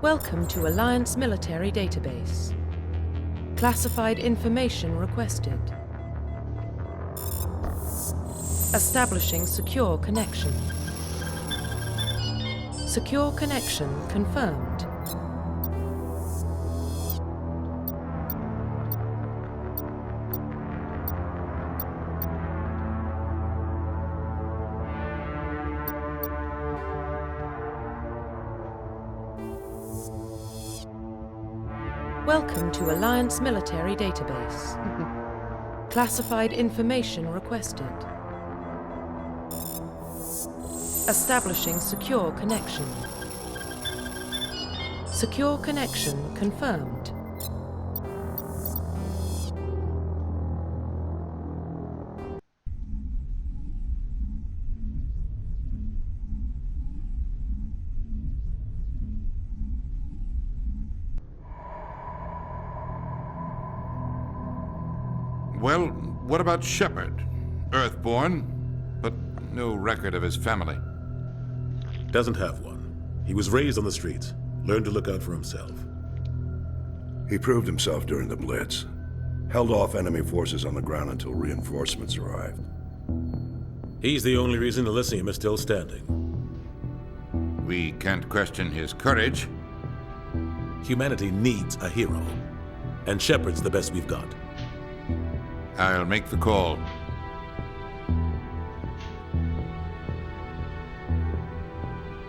Welcome to Alliance Military Database. Classified information requested. Establishing secure connection. Secure connection confirmed. Welcome to Alliance Military Database. Classified information requested. Establishing secure connection. Secure connection confirmed. Well, what about Shepard? Earthborn, but no record of his family. Doesn't have one. He was raised on the streets, learned to look out for himself. He proved himself during the Blitz. Held off enemy forces on the ground until reinforcements arrived. He's the only reason Elysium is still standing. We can't question his courage. Humanity needs a hero, and Shepard's the best we've got. I'll make the call.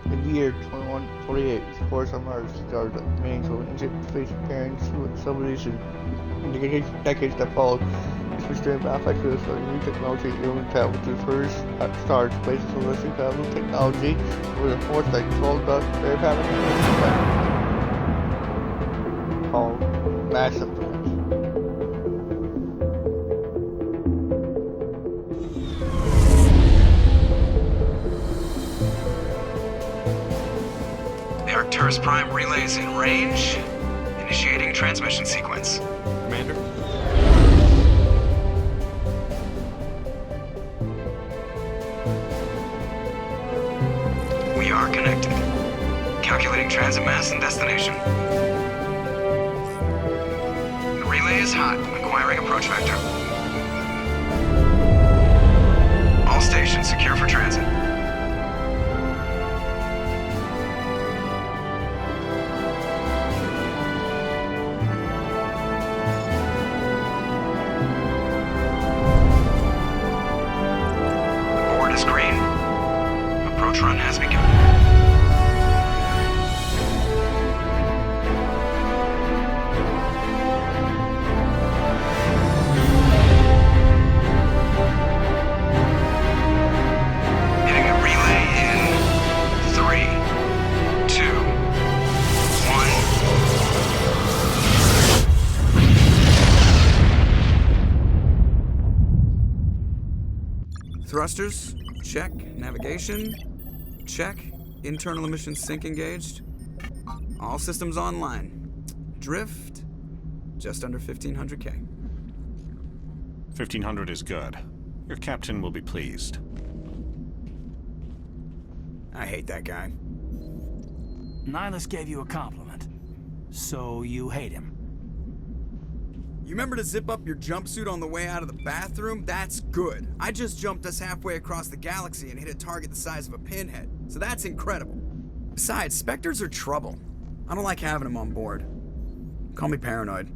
In the year 2148, the force on Mars started remains of ancient space preparing civilization. In the decades that followed, this was driven by factors of new technology human travel to the first stars, places of listening travel technology was a force that controlled the very pattern called massive force. Arcturus Prime relays in range. Initiating transmission sequence. Commander? We are connected. Calculating transit mass and destination. The relay is hot. Acquiring approach vector. All stations secure for transit. Run has begun. Hitting the relay in 3, 2, 1. Thrusters, check. Navigation, check. Internal emission sink engaged. All systems online. Drift, just under 1,500K. 1,500 is good. Your captain will be pleased. I hate that guy. Nihilus gave you a compliment. So you hate him. You remember to zip up your jumpsuit on the way out of the bathroom? That's good. I just jumped us halfway across the galaxy and hit a target the size of a pinhead. So that's incredible. Besides, Spectres are trouble. I don't like having them on board. Call me paranoid.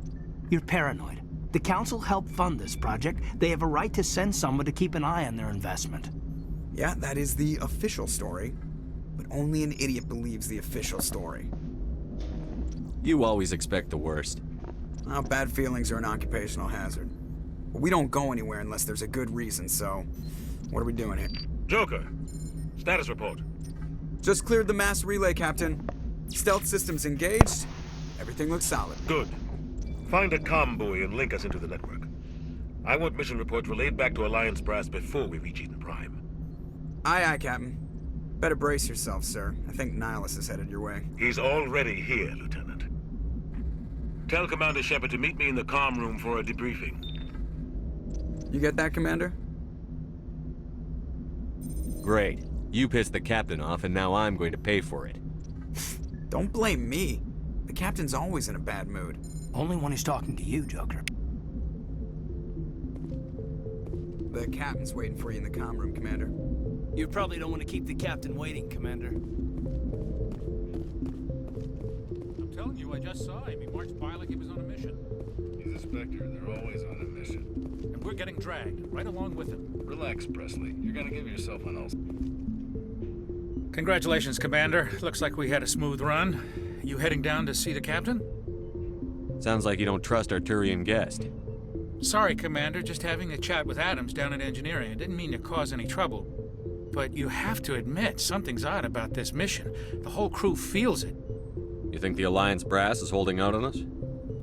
You're paranoid. The Council helped fund this project. They have a right to send someone to keep an eye on their investment. Yeah, that is the official story. But only an idiot believes the official story. You always expect the worst. Well, bad feelings are an occupational hazard. But we don't go anywhere unless there's a good reason, so... What are we doing here? Joker, status report. Just cleared the mass relay, Captain. Stealth systems engaged. Everything looks solid. Good. Find a comm buoy and link us into the network. I want mission reports relayed back to Alliance Brass before we reach Eden Prime. Aye, aye, Captain. Better brace yourself, sir. I think Nihilus is headed your way. He's already here, Lieutenant. Tell Commander Shepard to meet me in the comm room for a debriefing. You get that, Commander? Great. You pissed the captain off, and now I'm going to pay for it. Don't blame me. Captain's always in a bad mood. Only when he's talking to you, Joker. The captain's waiting for you in the comm room, Commander. You probably don't want to keep the captain waiting, Commander. I'm telling you, I just saw him. He marched by like he was on a mission. He's a Spectre. They're always on a mission. And we're getting dragged, right along with him. Relax, Presley. You're gonna give yourself an ulcer. Congratulations, Commander. Looks like we had a smooth run. You heading down to see the captain? Sounds like you don't trust our Turian guest. Sorry, Commander. Just having a chat with Adams down at engineering. I didn't mean to cause any trouble. But you have to admit, something's odd about this mission. The whole crew feels it. You think the Alliance brass is holding out on us?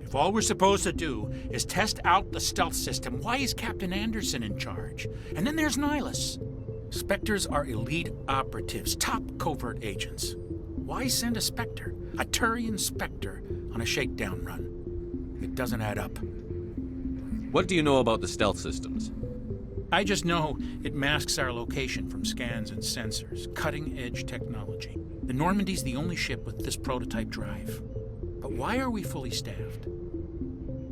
If all we're supposed to do is test out the stealth system, why is Captain Anderson in charge? And then there's Nihilus. Spectres are elite operatives, top covert agents. Why send a Spectre, a Turian Spectre, on a shakedown run? It doesn't add up. What do you know about the stealth systems? I just know it masks our location from scans and sensors. Cutting-edge technology. The Normandy's the only ship with this prototype drive. But why are we fully staffed?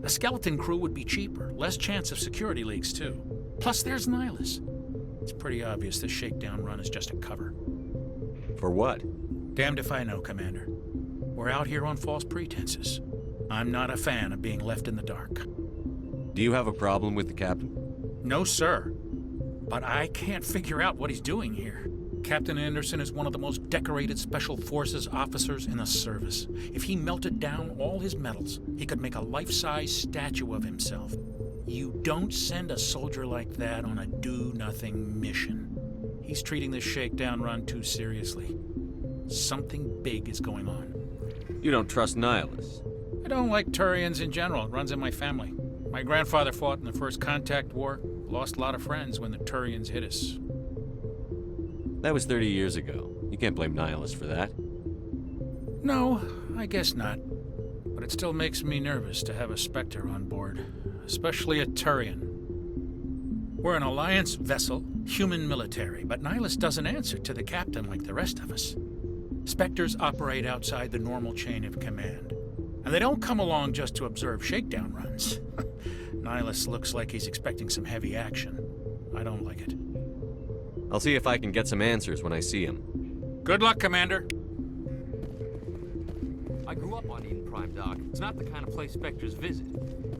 A skeleton crew would be cheaper, less chance of security leaks, too. Plus, there's Nihilus. It's pretty obvious this shakedown run is just a cover. For what? Damned if I know, Commander. We're out here on false pretenses. I'm not a fan of being left in the dark. Do you have a problem with the captain? No, sir. But I can't figure out what he's doing here. Captain Anderson is one of the most decorated Special Forces officers in the service. If he melted down all his medals, he could make a life-size statue of himself. You don't send a soldier like that on a do-nothing mission. He's treating this shakedown run too seriously. Something big is going on. You don't trust Nihilus? I don't like Turians in general. It runs in my family. My grandfather fought in the First Contact War. Lost a lot of friends when the Turians hit us. That was 30 years ago. You can't blame Nihilus for that. No, I guess not. But it still makes me nervous to have a Spectre on board. Especially a Turian. We're an Alliance vessel, human military, but Nihilus doesn't answer to the captain like the rest of us. Spectres operate outside the normal chain of command. And they don't come along just to observe shakedown runs. Nihilus looks like he's expecting some heavy action. I don't like it. I'll see if I can get some answers when I see him. Good luck, Commander. I grew up on Eden Prime, Doc. It's not the kind of place Spectres visit.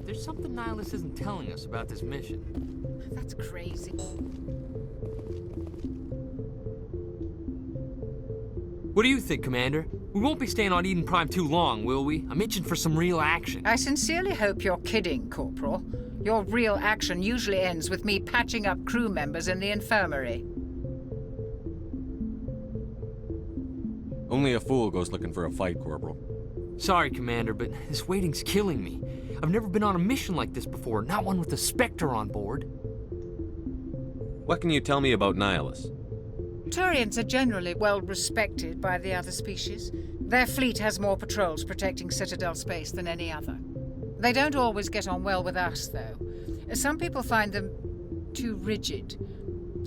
There's something Nihilus isn't telling us about this mission. That's crazy. What do you think, Commander? We won't be staying on Eden Prime too long, will we? I'm itching for some real action. I sincerely hope you're kidding, Corporal. Your real action usually ends with me patching up crew members in the infirmary. Only a fool goes looking for a fight, Corporal. Sorry, Commander, but this waiting's killing me. I've never been on a mission like this before, not one with a Spectre on board. What can you tell me about Nihilus? Turians are generally well respected by the other species. Their fleet has more patrols protecting Citadel space than any other. They don't always get on well with us, though. Some people find them too rigid.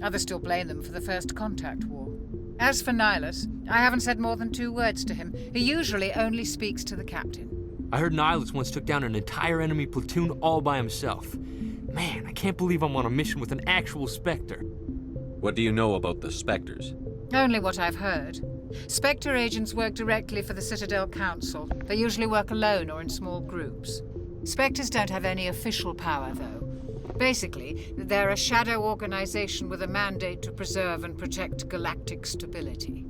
Others still blame them for the First Contact War. As for Nihilus, I haven't said more than 2 words to him. He usually only speaks to the captain. I heard Nihilus once took down an entire enemy platoon all by himself. Man, I can't believe I'm on a mission with an actual Spectre. What do you know about the Spectres? Only what I've heard. Spectre agents work directly for the Citadel Council. They usually work alone or in small groups. Spectres don't have any official power, though. Basically, they're a shadow organization with a mandate to preserve and protect galactic stability.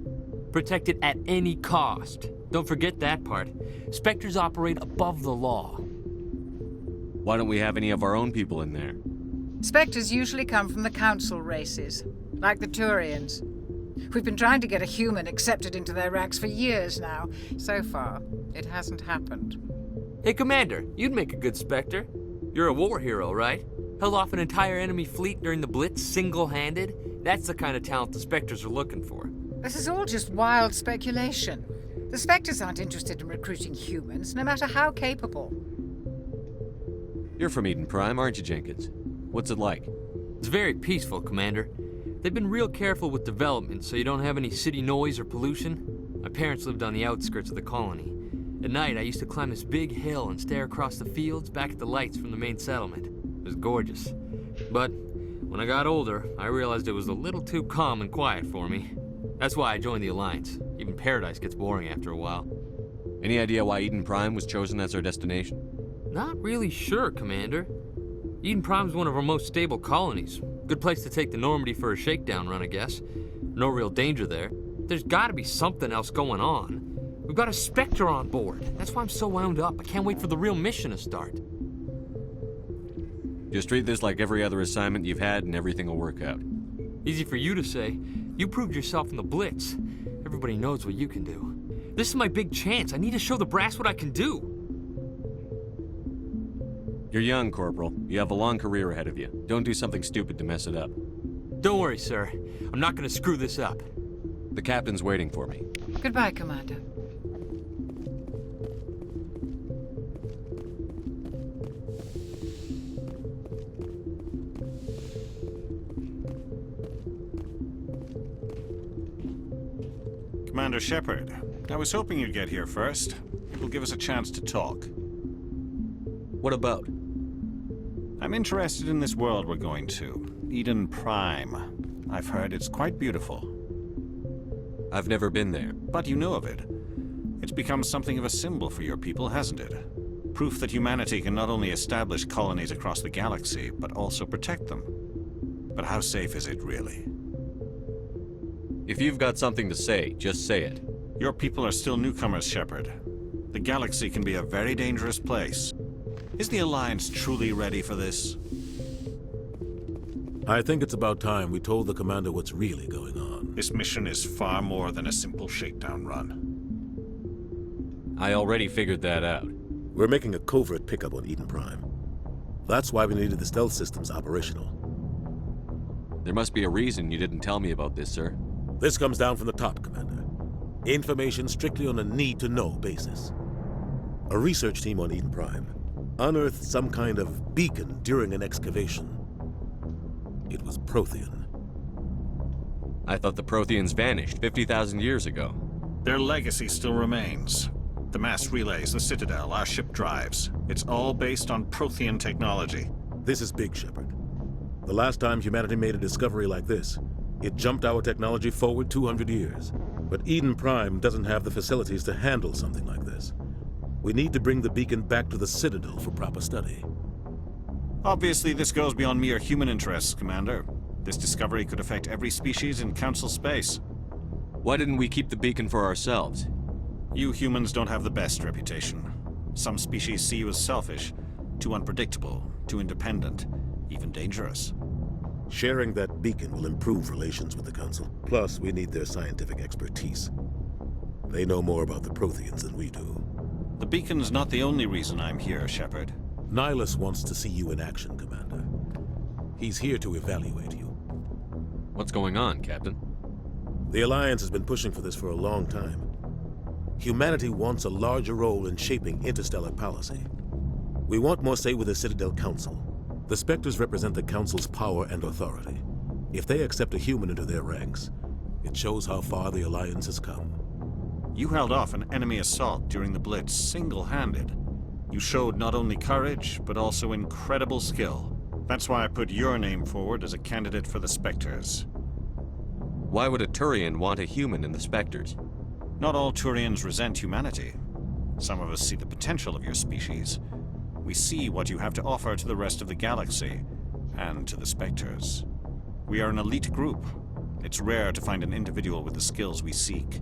Protect it at any cost. Don't forget that part. Spectres operate above the law. Why don't we have any of our own people in there? Spectres usually come from the Council races, like the Turians. We've been trying to get a human accepted into their ranks for years now. So far, it hasn't happened. Hey, Commander, you'd make a good Spectre. You're a war hero, right? Held off an entire enemy fleet during the Blitz single-handed? That's the kind of talent the Spectres are looking for. This is all just wild speculation. The Spectres aren't interested in recruiting humans, no matter how capable. You're from Eden Prime, aren't you, Jenkins? What's it like? It's very peaceful, Commander. They've been real careful with development, so you don't have any city noise or pollution. My parents lived on the outskirts of the colony. At night, I used to climb this big hill and stare across the fields back at the lights from the main settlement. It was gorgeous. But when I got older, I realized it was a little too calm and quiet for me. That's why I joined the Alliance. Even Paradise gets boring after a while. Any idea why Eden Prime was chosen as our destination? Not really sure, Commander. Eden Prime's one of our most stable colonies. Good place to take the Normandy for a shakedown run, I guess. No real danger there. There's gotta be something else going on. We've got a Spectre on board. That's why I'm so wound up. I can't wait for the real mission to start. Just treat this like every other assignment you've had and everything will work out. Easy for you to say. You proved yourself in the Blitz. Everybody knows what you can do. This is my big chance. I need to show the brass what I can do. You're young, Corporal. You have a long career ahead of you. Don't do something stupid to mess it up. Don't worry, sir. I'm not gonna screw this up. The captain's waiting for me. Goodbye, Commander. Commander Shepard, I was hoping you'd get here first. It will give us a chance to talk. What about? I'm interested in this world we're going to, Eden Prime. I've heard it's quite beautiful. I've never been there. But you know of it. It's become something of a symbol for your people, hasn't it? Proof that humanity can not only establish colonies across the galaxy, but also protect them. But how safe is it, really? If you've got something to say, just say it. Your people are still newcomers, Shepard. The galaxy can be a very dangerous place. Is the Alliance truly ready for this? I think it's about time we told the Commander what's really going on. This mission is far more than a simple shakedown run. I already figured that out. We're making a covert pickup on Eden Prime. That's why we needed the stealth systems operational. There must be a reason you didn't tell me about this, sir. This comes down from the top, Commander. Information strictly on a need-to-know basis. A research team on Eden Prime unearthed some kind of beacon during an excavation. It was Prothean. I thought the Protheans vanished 50,000 years ago. Their legacy still remains. The mass relays, the Citadel, our ship drives. It's all based on Prothean technology. This is big, Shepard. The last time humanity made a discovery like this, it jumped our technology forward 200 years. But Eden Prime doesn't have the facilities to handle something like this. We need to bring the beacon back to the Citadel for proper study. Obviously, this goes beyond mere human interests, Commander. This discovery could affect every species in Council space. Why didn't we keep the beacon for ourselves? You humans don't have the best reputation. Some species see you as selfish, too unpredictable, too independent, even dangerous. Sharing that beacon will improve relations with the Council. Plus, we need their scientific expertise. They know more about the Protheans than we do. The beacon's not the only reason I'm here, Shepard. Nihilus wants to see you in action, Commander. He's here to evaluate you. What's going on, Captain? The Alliance has been pushing for this for a long time. Humanity wants a larger role in shaping interstellar policy. We want more say with the Citadel Council. The Spectres represent the Council's power and authority. If they accept a human into their ranks, it shows how far the Alliance has come. You held off an enemy assault during the Blitz single-handed. You showed not only courage, but also incredible skill. That's why I put your name forward as a candidate for the Spectres. Why would a Turian want a human in the Spectres? Not all Turians resent humanity. Some of us see the potential of your species. We see what you have to offer to the rest of the galaxy, and to the Spectres. We are an elite group. It's rare to find an individual with the skills we seek.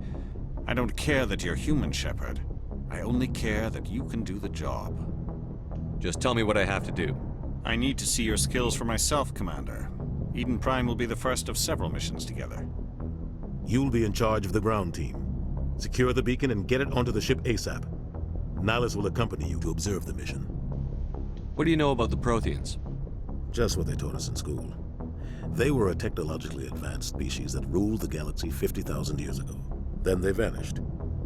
I don't care that you're human, Shepard. I only care that you can do the job. Just tell me what I have to do. I need to see your skills for myself, Commander. Eden Prime will be the first of several missions together. You'll be in charge of the ground team. Secure the beacon and get it onto the ship ASAP. Nihilus will accompany you to observe the mission. What do you know about the Protheans? Just what they taught us in school. They were a technologically advanced species that ruled the galaxy 50,000 years ago. Then they vanished.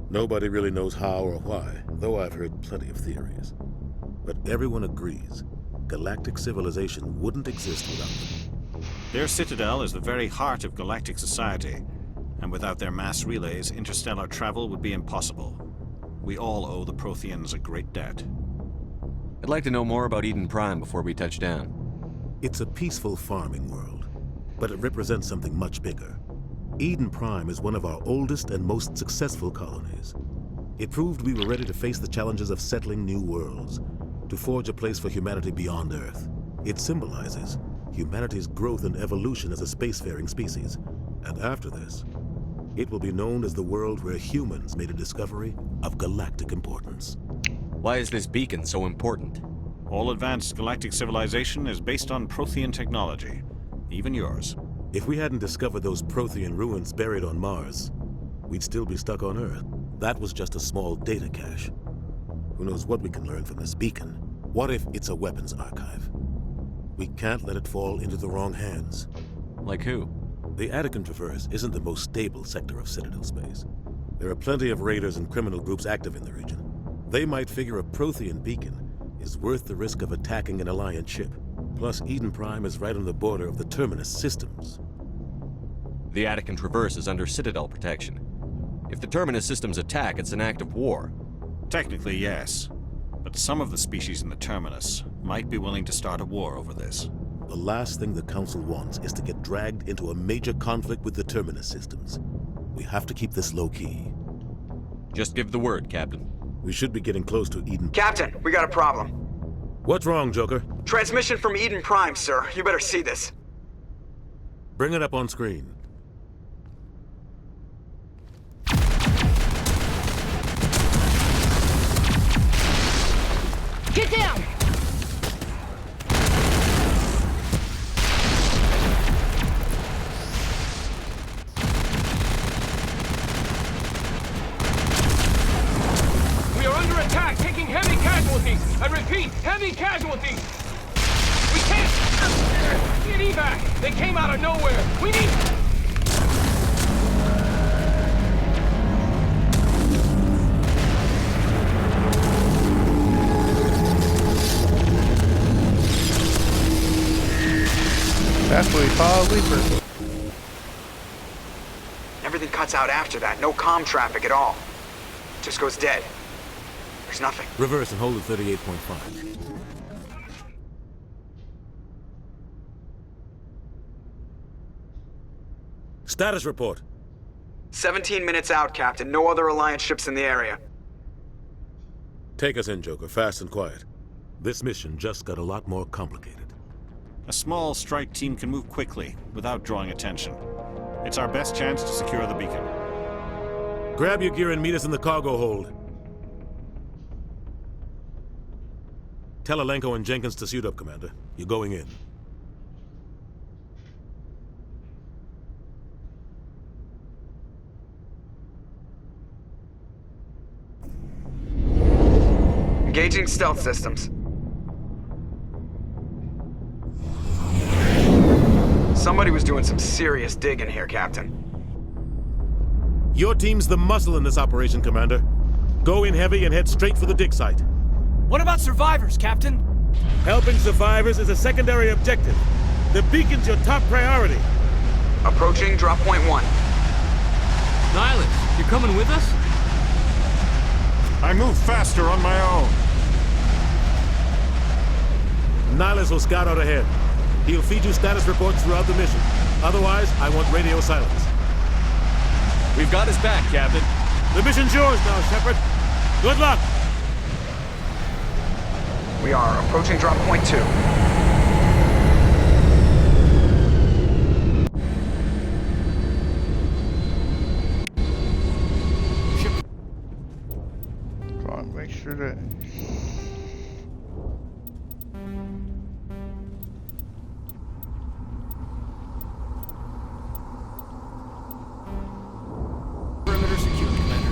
Nobody really knows how or why, though I've heard plenty of theories. But everyone agrees, galactic civilization wouldn't exist without them. Their Citadel is the very heart of galactic society, and without their mass relays, interstellar travel would be impossible. We all owe the Protheans a great debt. I'd like to know more about Eden Prime before we touch down. It's a peaceful farming world, but it represents something much bigger. Eden Prime is one of our oldest and most successful colonies. It proved we were ready to face the challenges of settling new worlds, to forge a place for humanity beyond Earth. It symbolizes humanity's growth and evolution as a spacefaring species. And after this, it will be known as the world where humans made a discovery of galactic importance. Why is this beacon so important? All advanced galactic civilization is based on Prothean technology, even yours. If we hadn't discovered those Prothean ruins buried on Mars, we'd still be stuck on Earth. That was just a small data cache. Who knows what we can learn from this beacon? What if it's a weapons archive? We can't let it fall into the wrong hands. Like who? The Attican Traverse isn't the most stable sector of Citadel space. There are plenty of raiders and criminal groups active in the region. They might figure a Prothean beacon is worth the risk of attacking an Alliance ship. Plus, Eden Prime is right on the border of the Terminus systems. The Attican Traverse is under Citadel protection. If the Terminus systems attack, it's an act of war. Technically, yes. But some of the species in the Terminus might be willing to start a war over this. The last thing the Council wants is to get dragged into a major conflict with the Terminus systems. We have to keep this low-key. Just give the word, Captain. We should be getting close to Eden. Captain, we got a problem. What's wrong, Joker? Transmission from Eden Prime, sir. You better see this. Bring it up on screen. Get down! We are under attack, taking heavy casualties. I repeat, heavy casualties. We can't get evac. They came out of nowhere. We need... That's what we call a leaper. Everything cuts out after that. No comm traffic at all. Just goes dead. There's nothing. Reverse and hold at 38.5. Status report. 17 minutes out, Captain. No other Alliance ships in the area. Take us in, Joker, fast and quiet. This mission just got a lot more complicated. A small strike team can move quickly, without drawing attention. It's our best chance to secure the beacon. Grab your gear and meet us in the cargo hold. Tell Alenko and Jenkins to suit up, Commander. You're going in. Engaging stealth systems. Somebody was doing some serious digging here, Captain. Your team's the muscle in this operation, Commander. Go in heavy and head straight for the dig site. What about survivors, Captain? Helping survivors is a secondary objective. The beacon's your top priority. Approaching drop point 1. Nihilus, you coming with us? I move faster on my own. Nihilus will scout out ahead. He'll feed you status reports throughout the mission. Otherwise, I want radio silence. We've got his back, Captain. The mission's yours now, Shepard. Good luck! We are approaching drop point 2. Try and make sure that... Perimeter secure, Commander.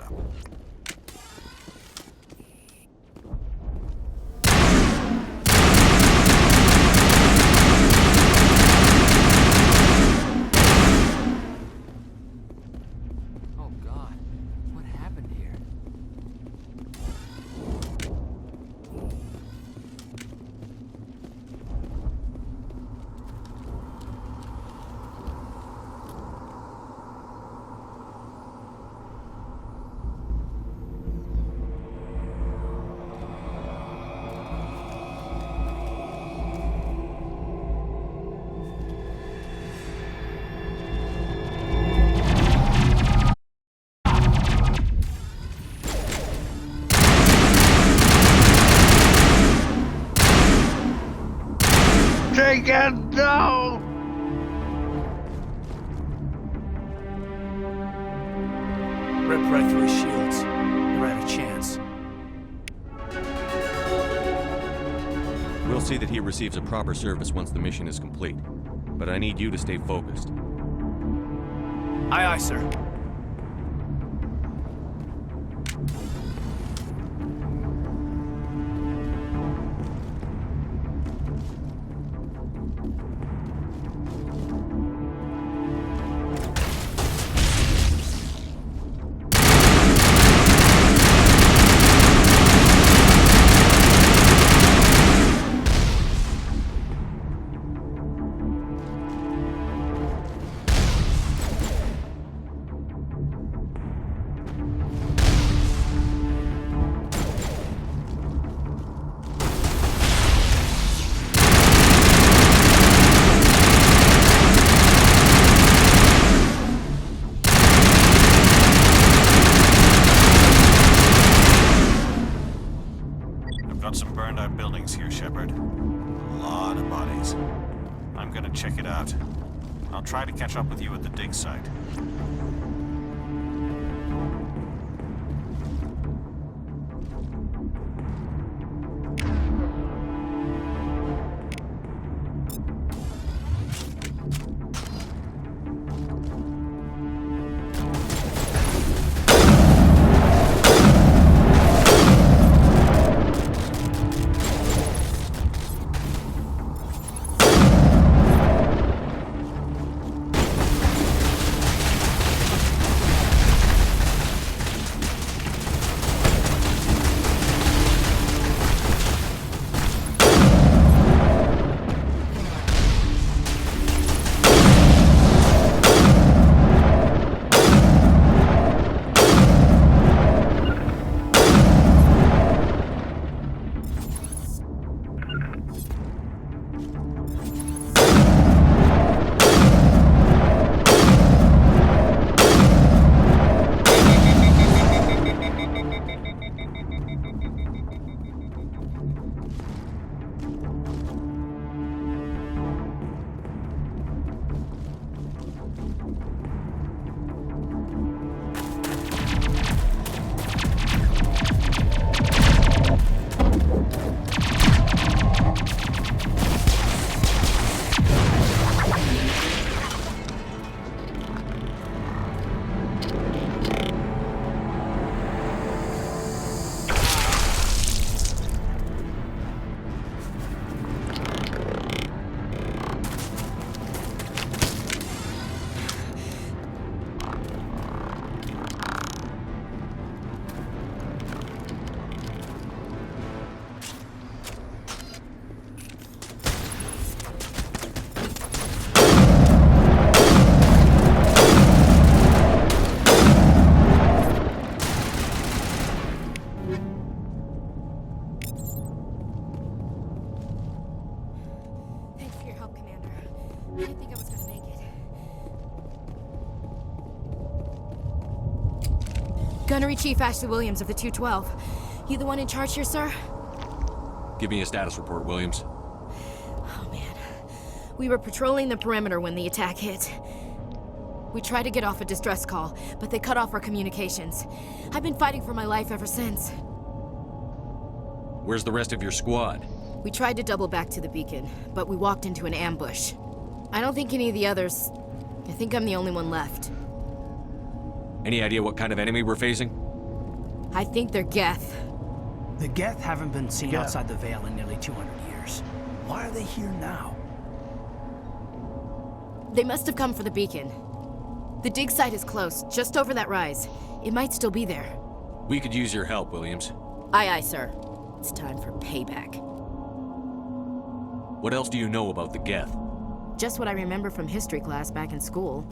up. Oh God, what happened here? Take it down! Rip right through his shields. Never had a chance. We'll see that he receives a proper service once the mission is complete. But I need you to stay focused. Aye, aye, sir. Got some burned out buildings here, Shepard. A lot of bodies. I'm gonna check it out. I'll try to catch up with you at the dig site. I didn't think I was gonna make it. Gunnery Chief Ashley Williams of the 212. You the one in charge here, sir? Give me a status report, Williams. Oh, man. We were patrolling the perimeter when the attack hit. We tried to get off a distress call, but they cut off our communications. I've been fighting for my life ever since. Where's the rest of your squad? We tried to double back to the beacon, but we walked into an ambush. I don't think any of the others... I think I'm the only one left. Any idea what kind of enemy we're facing? I think they're Geth. The Geth haven't been seen Geth. outside the Veil in nearly 200 years. Why are they here now? They must have come for the beacon. The dig site is close, just over that rise. It might still be there. We could use your help, Williams. Aye, aye, sir. It's time for payback. What else do you know about the Geth? Just what I remember from history class back in school.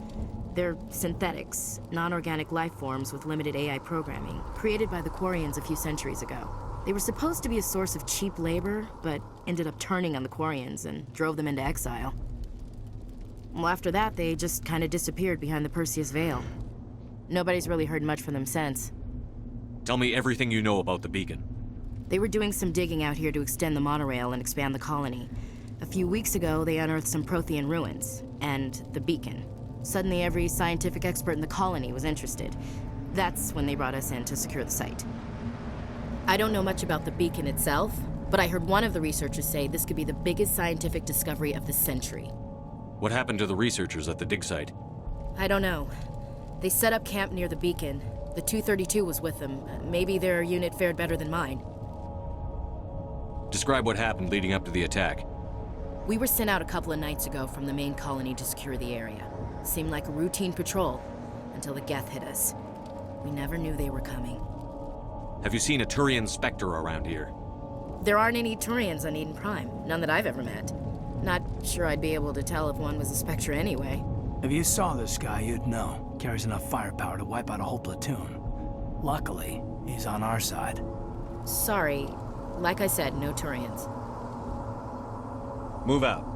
They're synthetics, non-organic life forms with limited AI programming, created by the Quarians a few centuries ago. They were supposed to be a source of cheap labor, but ended up turning on the Quarians and drove them into exile. Well, after that, they just kind of disappeared behind the Perseus Veil. Nobody's really heard much from them since. Tell me everything you know about the beacon. They were doing some digging out here to extend the monorail and expand the colony. A few weeks ago, they unearthed some Prothean ruins, and the beacon. Suddenly, every scientific expert in the colony was interested. That's when they brought us in to secure the site. I don't know much about the beacon itself, but I heard one of the researchers say this could be the biggest scientific discovery of the century. What happened to the researchers at the dig site? I don't know. They set up camp near the beacon. The 232 was with them. Maybe their unit fared better than mine. Describe what happened leading up to the attack. We were sent out a couple of nights ago from the main colony to secure the area. Seemed like a routine patrol, until the Geth hit us. We never knew they were coming. Have you seen a Turian Spectre around here? There aren't any Turians on Eden Prime. None that I've ever met. Not sure I'd be able to tell if one was a Spectre anyway. If you saw this guy, you'd know. Carries enough firepower to wipe out a whole platoon. Luckily, he's on our side. Sorry. Like I said, no Turians. Move out.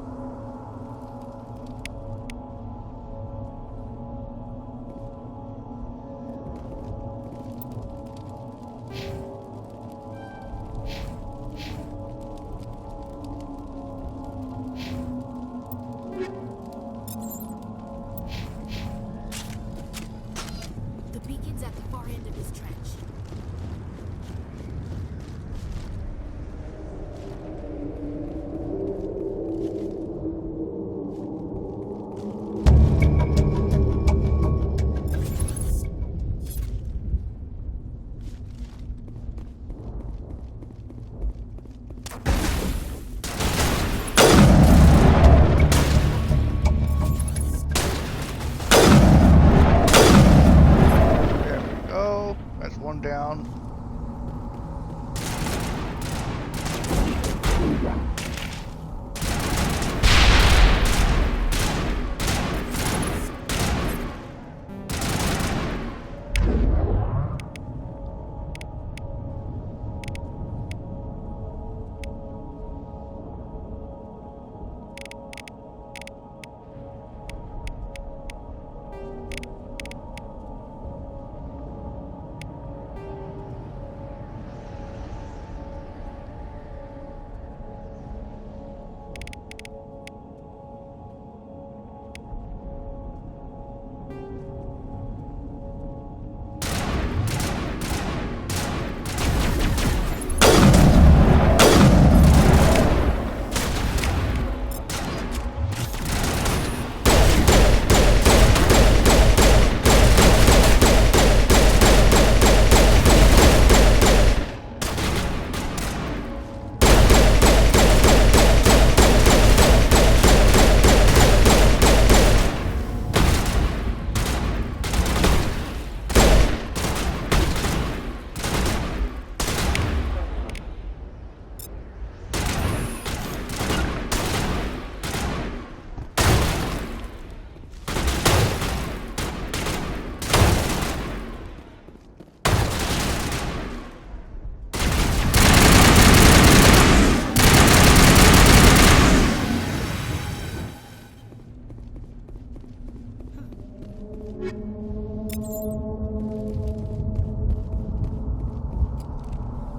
The beacon's at the far end of this trench. One down.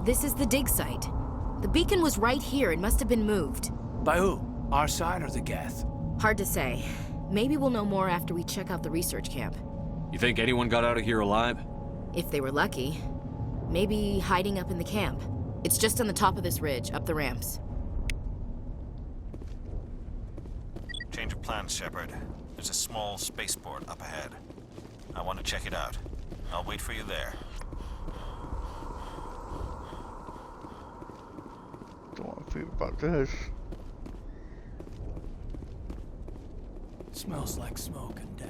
This is the dig site. The beacon was right here. It must have been moved. By who? Our side or the Geth? Hard to say. Maybe we'll know more after we check out the research camp. You think anyone got out of here alive? If they were lucky. Maybe hiding up in the camp. It's just on the top of this ridge, up the ramps. Change of plans, Shepard. There's a small spaceport up ahead. I want to check it out. I'll wait for you there. about this. Smells like smoke and death.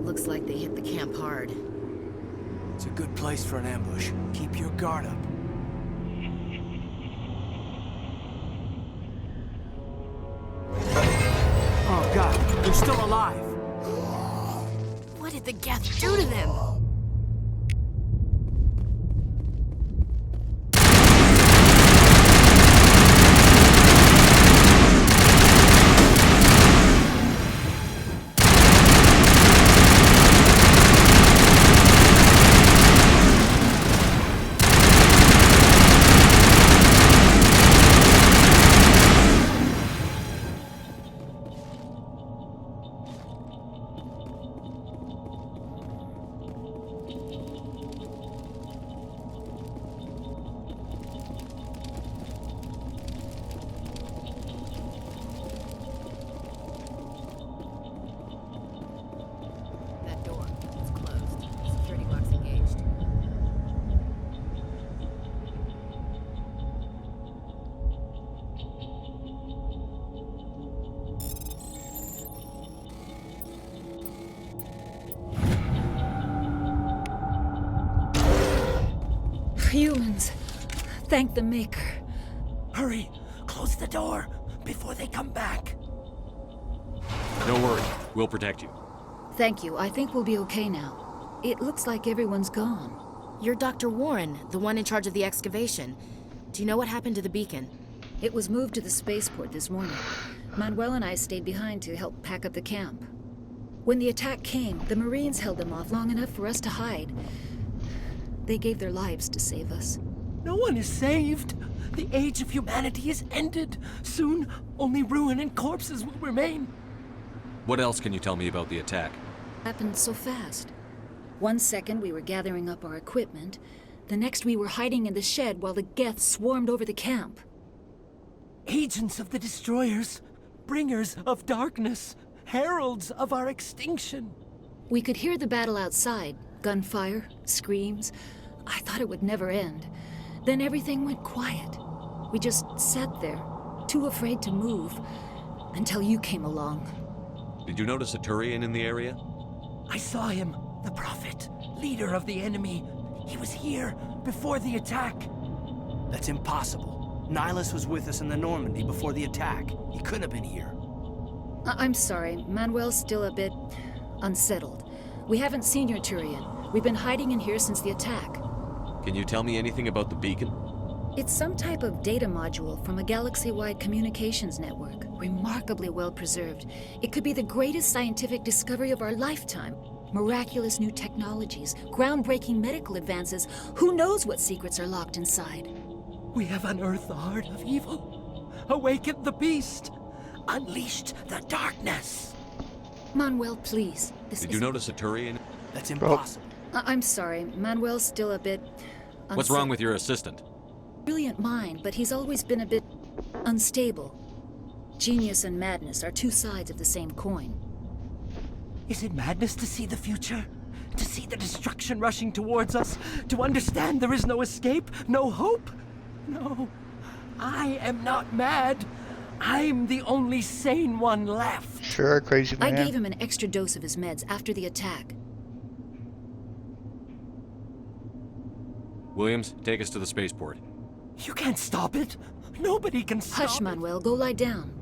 Looks like they hit the camp hard. It's a good place for an ambush. Keep your guard up. Oh god, they're still alive! What did the Geth do to them? That door, it's closed. Security box engaged. Humans. Thank the Maker. Hurry! Close the door before they come back. Don't worry, we'll protect you. Thank you. I think we'll be okay now. It looks like everyone's gone. You're Dr. Warren, the one in charge of the excavation. Do you know what happened to the beacon? It was moved to the spaceport this morning. Manuel and I stayed behind to help pack up the camp. When the attack came, the Marines held them off long enough for us to hide. They gave their lives to save us. No one is saved. The age of humanity is ended. Soon, only ruin and corpses will remain. What else can you tell me about the attack? Happened so fast. 1 second we were gathering up our equipment. The next we were hiding in the shed while the Geth swarmed over the camp. Agents of the Destroyers, bringers of darkness, heralds of our extinction. We could hear the battle outside. Gunfire, screams. I thought it would never end. Then everything went quiet. We just sat there, too afraid to move, until you came along. Did you notice a Turian in the area? I saw him, the Prophet, leader of the enemy. He was here before the attack. That's impossible. Nihilus was with us in the Normandy before the attack. He couldn't have been here. I'm sorry, Manuel's still a bit unsettled. We haven't seen your Turian. We've been hiding in here since the attack. Can you tell me anything about the beacon? It's some type of data module from a galaxy-wide communications network. Remarkably well preserved. It could be the greatest scientific discovery of our lifetime. Miraculous new technologies, groundbreaking medical advances. Who knows what secrets are locked inside? We have unearthed the heart of evil, awakened the beast, unleashed the darkness. Manuel, please. Did you notice a Turian? That's impossible. I'm sorry, Manuel's still a bit What's wrong with your assistant? Brilliant mind, but he's always been a bit unstable. Genius and madness are two sides of the same coin. Is it madness to see the future? To see the destruction rushing towards us? To understand there is no escape? No hope? No. I am not mad. I'm the only sane one left. Sure, crazy man. I gave him an extra dose of his meds after the attack. Williams, take us to the spaceport. You can't stop it. Nobody can stop Hush, Manuel. Go lie down.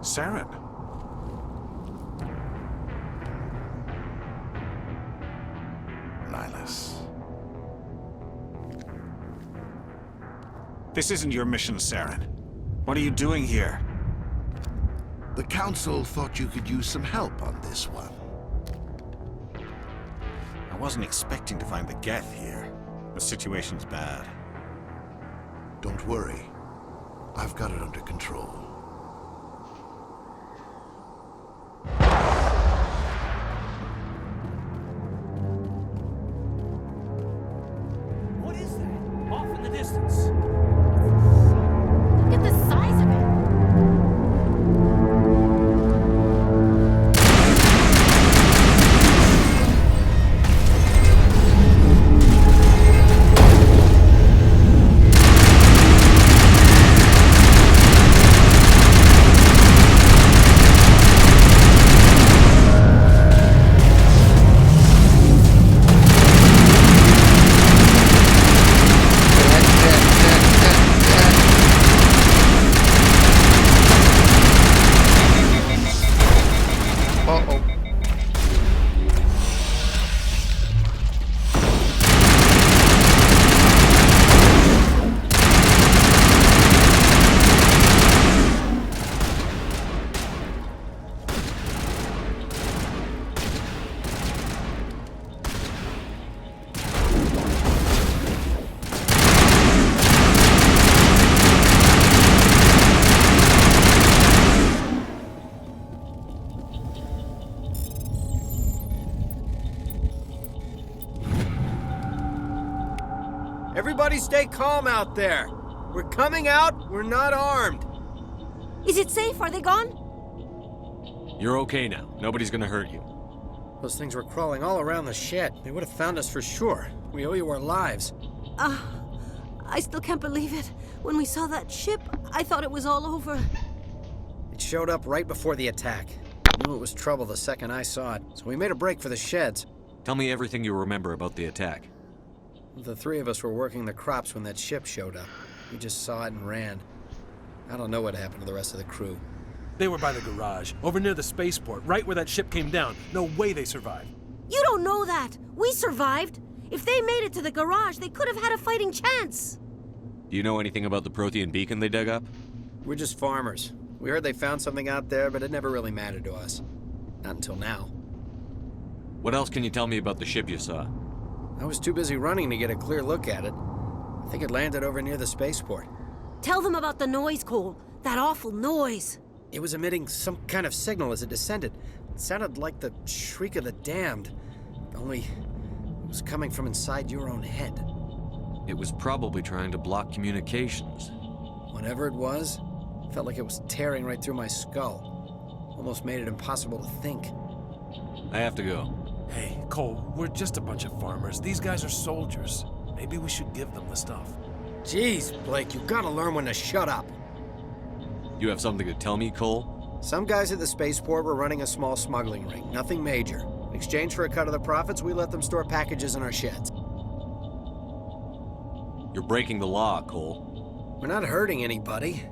Saren. Nihilus. This isn't your mission, Saren. What are you doing here? The Council thought you could use some help on this one. I wasn't expecting to find the Geth here. The situation's bad. Don't worry. I've got it under control. What is that? Off in the distance. Look at the size of it. Everybody stay calm out there. We're coming out, we're not armed. Is it safe? Are they gone? You're okay now. Nobody's gonna hurt you. Those things were crawling all around the shed. They would have found us for sure. We owe you our lives. I still can't believe it. When we saw that ship, I thought it was all over. It showed up right before the attack. I knew it was trouble the second I saw it, so we made a break for the sheds. Tell me everything you remember about the attack. The three of us were working the crops when that ship showed up. We just saw it and ran. I don't know what happened to the rest of the crew. They were by the garage, over near the spaceport, right where that ship came down. No way they survived. You don't know that. We survived. If they made it to the garage, they could have had a fighting chance. Do you know anything about the Prothean beacon they dug up? We're just farmers. We heard they found something out there, but it never really mattered to us. Not until now. What else can you tell me about the ship you saw? I was too busy running to get a clear look at it. I think it landed over near the spaceport. Tell them about the noise, Cole. That awful noise. It was emitting some kind of signal as it descended. It sounded like the shriek of the damned. Only it was coming from inside your own head. It was probably trying to block communications. Whatever it was, it felt like it was tearing right through my skull. Almost made it impossible to think. I have to go. Hey, Cole, we're just a bunch of farmers. These guys are soldiers. Maybe we should give them the stuff. Jeez, Blake, you gotta learn when to shut up. You have something to tell me, Cole? Some guys at the spaceport were running a small smuggling ring, nothing major. In exchange for a cut of the profits, we let them store packages in our sheds. You're breaking the law, Cole. We're not hurting anybody.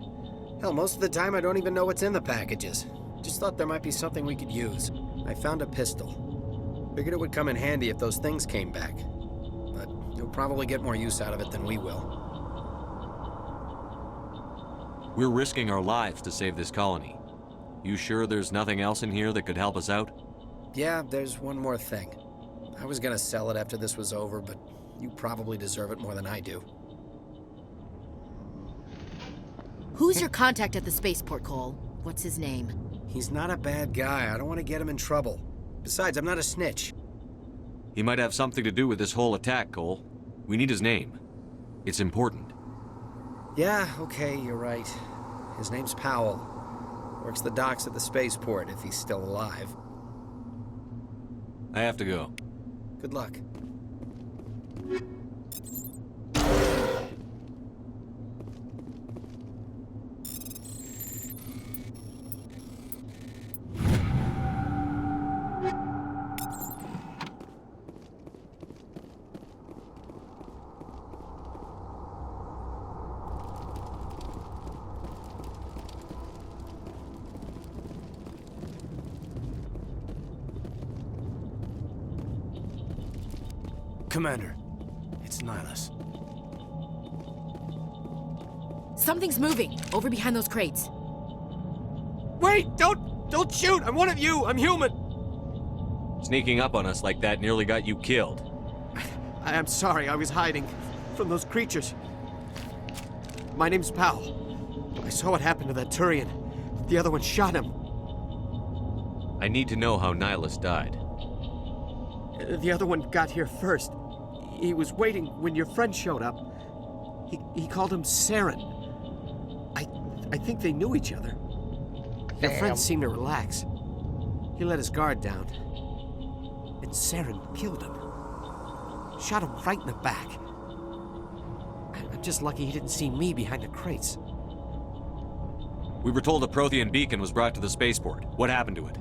Hell, most of the time I don't even know what's in the packages. Just thought there might be something we could use. I found a pistol. Figured it would come in handy if those things came back. But you'll probably get more use out of it than we will. We're risking our lives to save this colony. You sure there's nothing else in here that could help us out? Yeah, there's one more thing. I was gonna sell it after this was over, but you probably deserve it more than I do. Who's your contact at the spaceport, Cole? What's his name? He's not a bad guy. I don't want to get him in trouble. Besides, I'm not a snitch. He might have something to do with this whole attack, Cole. We need his name. It's important. Yeah, okay, you're right. His name's Powell. Works the docks at the spaceport if he's still alive. I have to go. Good luck. Commander, it's Nihilus. Something's moving, over behind those crates. Wait! Don't shoot! I'm one of you! I'm human! Sneaking up on us like that nearly got you killed. I'm sorry, I was hiding from those creatures. My name's Powell. I saw what happened to that Turian. The other one shot him. I need to know how Nihilus died. The other one got here first. He was waiting when your friend showed up. He called him Saren. I think they knew each other. Your friend seemed to relax. He let his guard down. And Saren killed him. Shot him right in the back. I'm just lucky he didn't see me behind the crates. We were told a Prothean beacon was brought to the spaceport. What happened to it?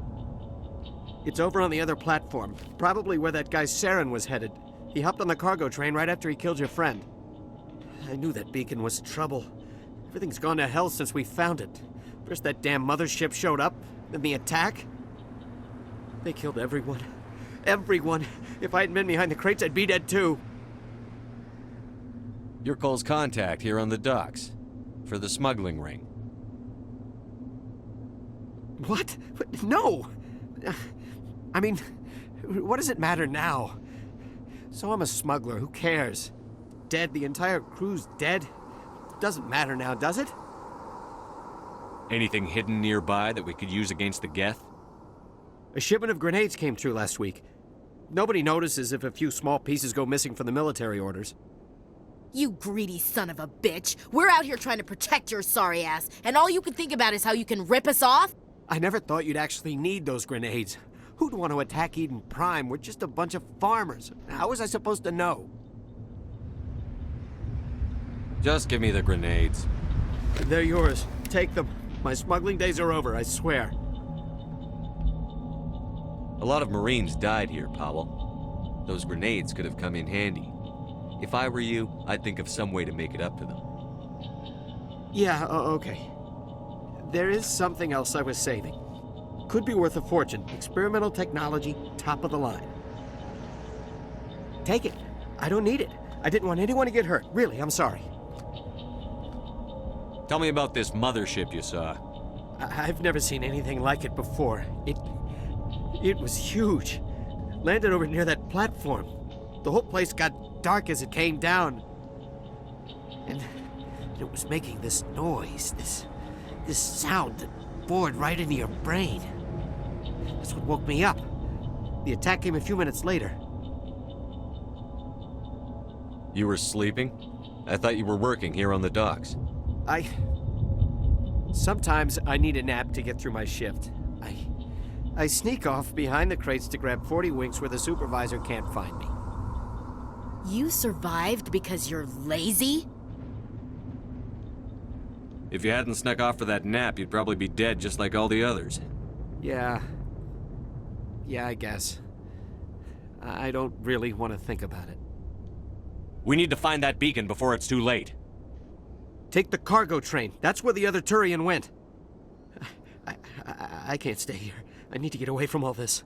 It's over on the other platform. Probably where that guy Saren was headed. He hopped on the cargo train right after he killed your friend. I knew that beacon was trouble. Everything's gone to hell since we found it. First that damn mothership showed up, then the attack. They killed everyone. Everyone. If I hadn't been behind the crates, I'd be dead too. Your calls contact here on the docks. For the smuggling ring. What? No! I mean, what does it matter now? So I'm a smuggler, who cares? Dead, the entire crew's dead. Doesn't matter now, does it? Anything hidden nearby that we could use against the Geth? A shipment of grenades came through last week. Nobody notices if a few small pieces go missing from the military orders. You greedy son of a bitch! We're out here trying to protect your sorry ass, and all you can think about is how you can rip us off? I never thought you'd actually need those grenades. Who'd want to attack Eden Prime? We're just a bunch of farmers. How was I supposed to know? Just give me the grenades. They're yours. Take them. My smuggling days are over, I swear. A lot of Marines died here, Powell. Those grenades could have come in handy. If I were you, I'd think of some way to make it up to them. Yeah, okay. There is something else I was saving. Could be worth a fortune. Experimental technology, top of the line. Take it. I don't need it. I didn't want anyone to get hurt. Really, I'm sorry. Tell me about this mothership you saw. I've never seen anything like it before. It was huge. Landed over near that platform. The whole place got dark as it came down. And it was making this noise, this sound that bored right into your brain. That's what woke me up. The attack came a few minutes later. You were sleeping? I thought you were working here on the docks. Sometimes I need a nap to get through my shift. I sneak off behind the crates to grab 40 winks where the supervisor can't find me. You survived because you're lazy? If you hadn't snuck off for that nap, you'd probably be dead just like all the others. Yeah, I guess. I don't really want to think about it. We need to find that beacon before it's too late. Take the cargo train. That's where the other Turian went. I can't stay here. I need to get away from all this.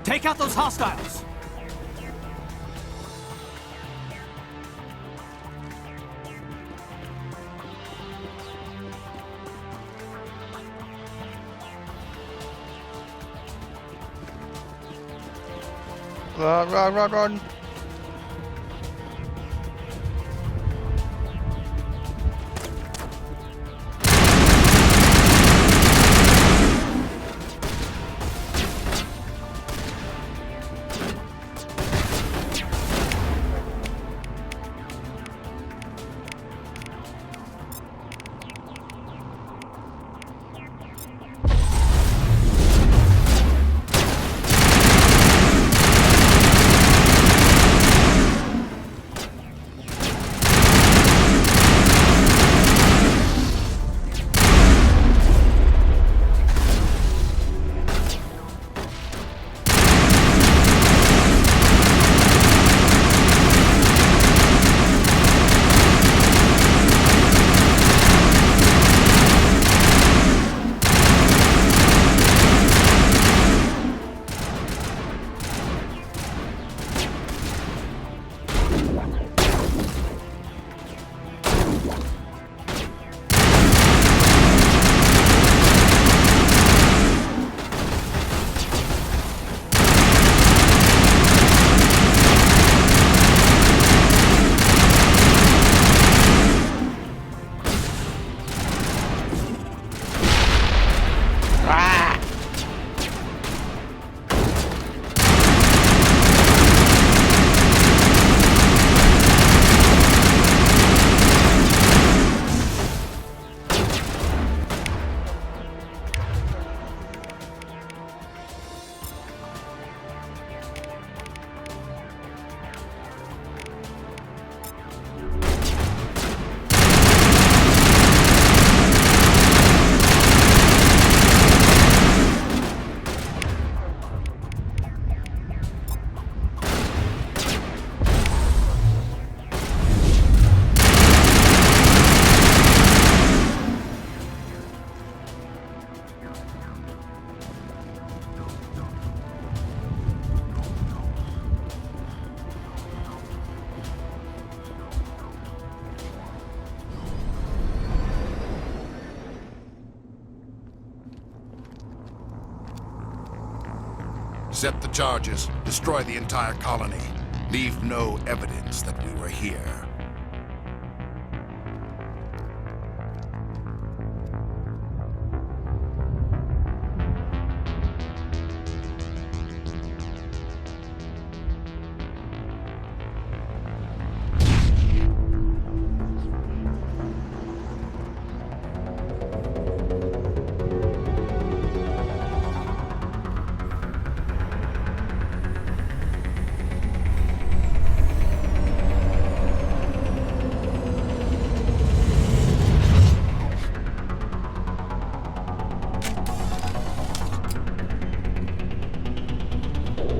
Take out those hostiles! Run. Set the charges. Destroy the entire colony. Leave no evidence that we were here.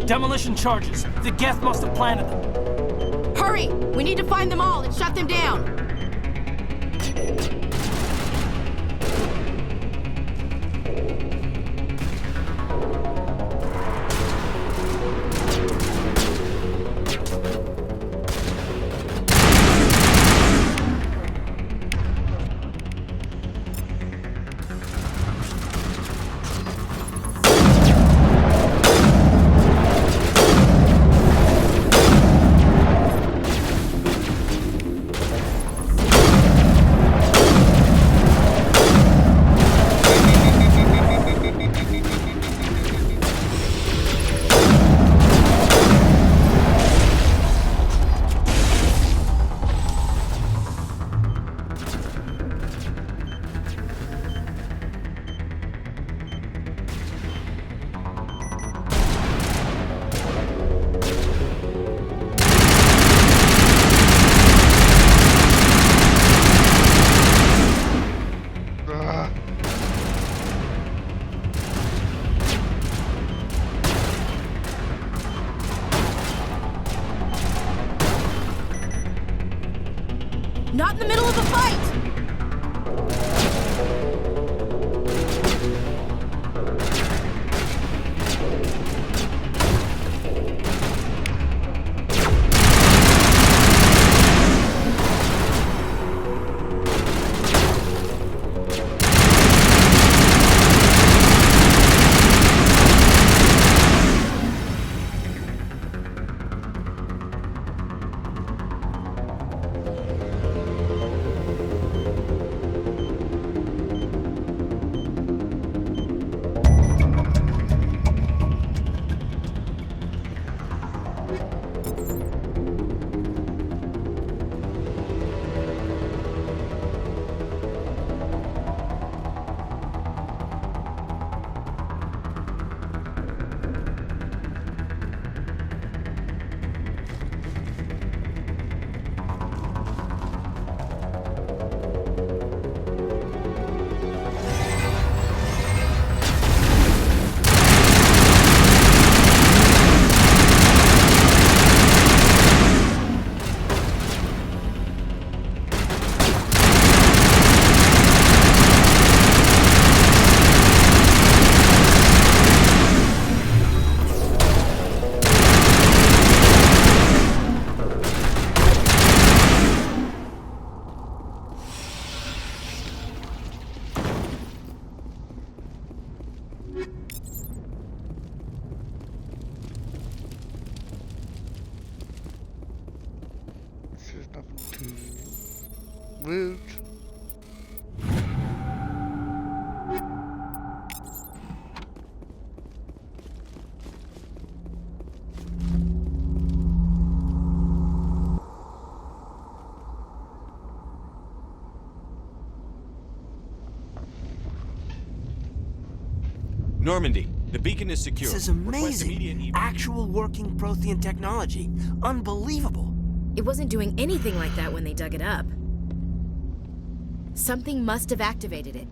Demolition charges. The Geth must have planted them. Hurry! We need to find them all and shut them down! Not in the middle of a fight! There's nothing to loot. Normandy, the beacon is secure. This is amazing. Actual working Prothean technology. Unbelievable. It wasn't doing anything like that when they dug it up. Something must have activated it.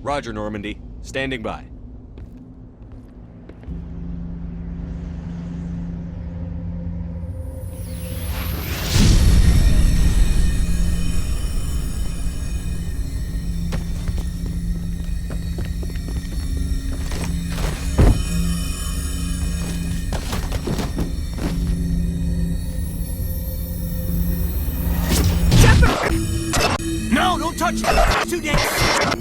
Roger, Normandy. Standing by. No, don't touch it! It's too dangerous!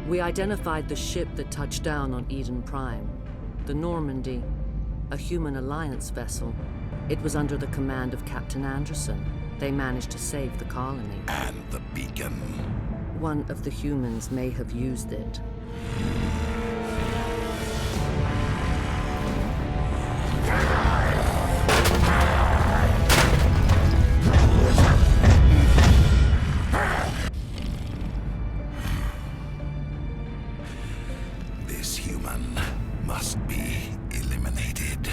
We identified the ship that touched down on Eden Prime. The Normandy, a human alliance vessel. It was under the command of Captain Anderson. They managed to save the colony. And the beacon. One of the humans may have used it. This human must be eliminated.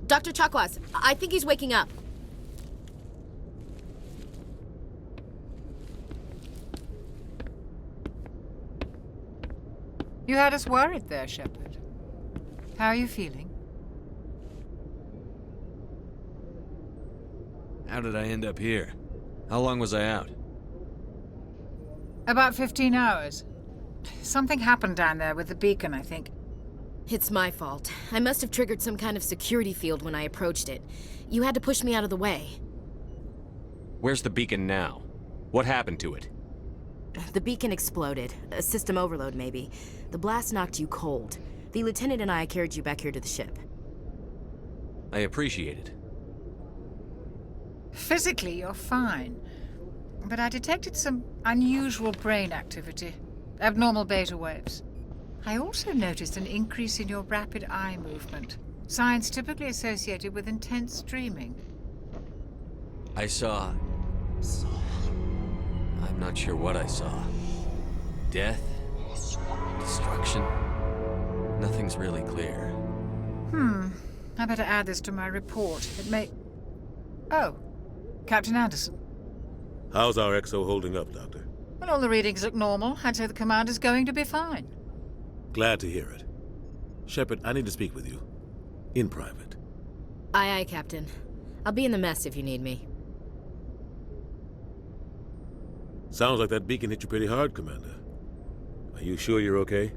Dr. Chakwas, I think he's waking up. You had us worried there, Shepard. How are you feeling? How did I end up here? How long was I out? About 15 hours. Something happened down there with the beacon, I think. It's my fault. I must have triggered some kind of security field when I approached it. You had to push me out of the way. Where's the beacon now? What happened to it? The beacon exploded. A system overload, maybe. The blast knocked you cold. The lieutenant and I carried you back here to the ship. I appreciate it. Physically, you're fine. But I detected some unusual brain activity. Abnormal beta waves. I also noticed an increase in your rapid eye movement. Signs typically associated with intense dreaming. I saw... I'm not sure what I saw. Death? Destruction? Nothing's really clear. I better add this to my report. It may... Oh, Captain Anderson. How's our XO holding up, Doctor? Well, all the readings look normal. I'd say the commander's going to be fine. Glad to hear it. Shepard, I need to speak with you. In private. Aye, aye, Captain. I'll be in the mess if you need me. Sounds like that beacon hit you pretty hard, Commander. Are you sure you're okay?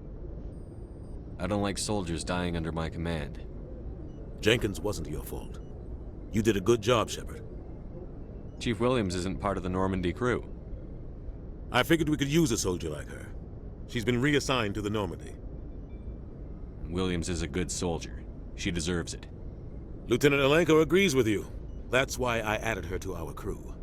I don't like soldiers dying under my command. Jenkins wasn't your fault. You did a good job, Shepard. Chief Williams isn't part of the Normandy crew. I figured we could use a soldier like her. She's been reassigned to the Normandy. Williams is a good soldier. She deserves it. Lieutenant Alenko agrees with you. That's why I added her to our crew.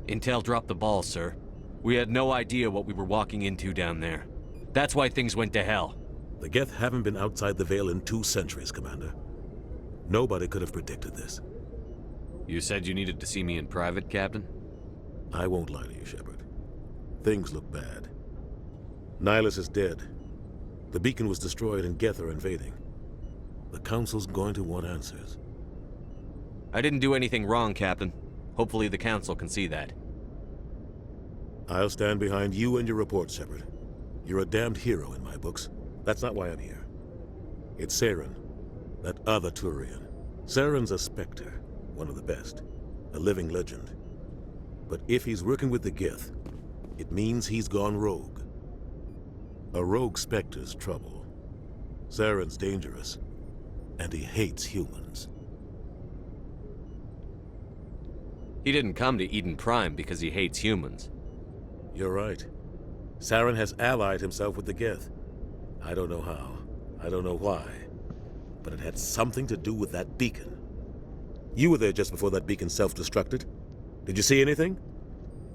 Intel dropped the ball, sir. We had no idea what we were walking into down there. That's why things went to hell. The Geth haven't been outside the Veil in 2 centuries, Commander. Nobody could have predicted this. You said you needed to see me in private, Captain? I won't lie to you, Shepard. Things look bad. Nihilus is dead. The beacon was destroyed and Geth are invading. The Council's going to want answers. I didn't do anything wrong, Captain. Hopefully the Council can see that. I'll stand behind you and your report, Shepard. You're a damned hero in my books. That's not why I'm here. It's Saren, that other Turian. Saren's a Spectre, one of the best. A living legend. But if he's working with the Geth, it means he's gone rogue. A rogue Spectre's trouble. Saren's dangerous, and he hates humans. He didn't come to Eden Prime because he hates humans. You're right. Saren has allied himself with the Geth. I don't know how. I don't know why. But it had something to do with that beacon. You were there just before that beacon self-destructed. Did you see anything?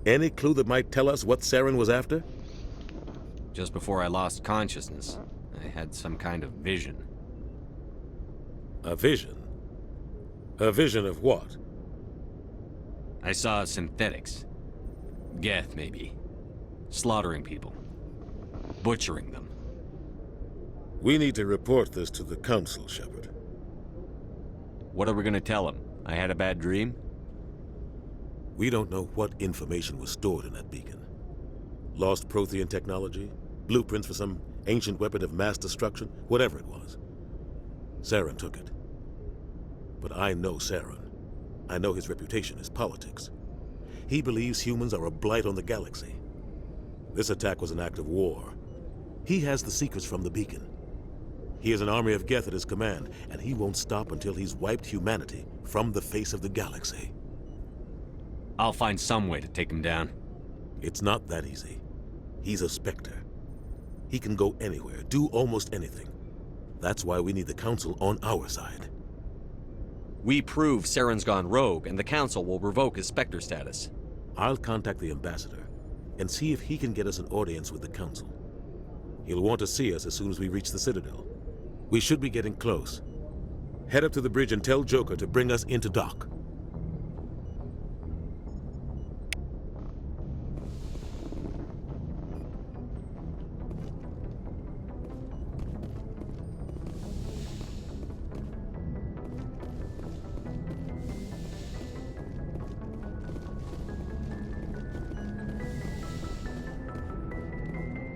Any clue that might tell us what Saren was after? Just before I lost consciousness, I had some kind of vision. A vision? A vision of what? I saw synthetics. Geth, maybe. Slaughtering people. Butchering them. We need to report this to the Council, Shepard. What are we gonna tell them? I had a bad dream? We don't know what information was stored in that beacon. Lost Prothean technology? Blueprints for some ancient weapon of mass destruction? Whatever it was. Saren took it. But I know Saren. I know his reputation is politics. He believes humans are a blight on the galaxy. This attack was an act of war. He has the secrets from the beacon. He has an army of Geth at his command, and he won't stop until he's wiped humanity from the face of the galaxy. I'll find some way to take him down. It's not that easy. He's a Spectre. He can go anywhere, do almost anything. That's why we need the Council on our side. We prove Saren's gone rogue, and the Council will revoke his Spectre status. I'll contact the Ambassador and see if he can get us an audience with the Council. He'll want to see us as soon as we reach the Citadel. We should be getting close. Head up to the bridge and tell Joker to bring us into dock.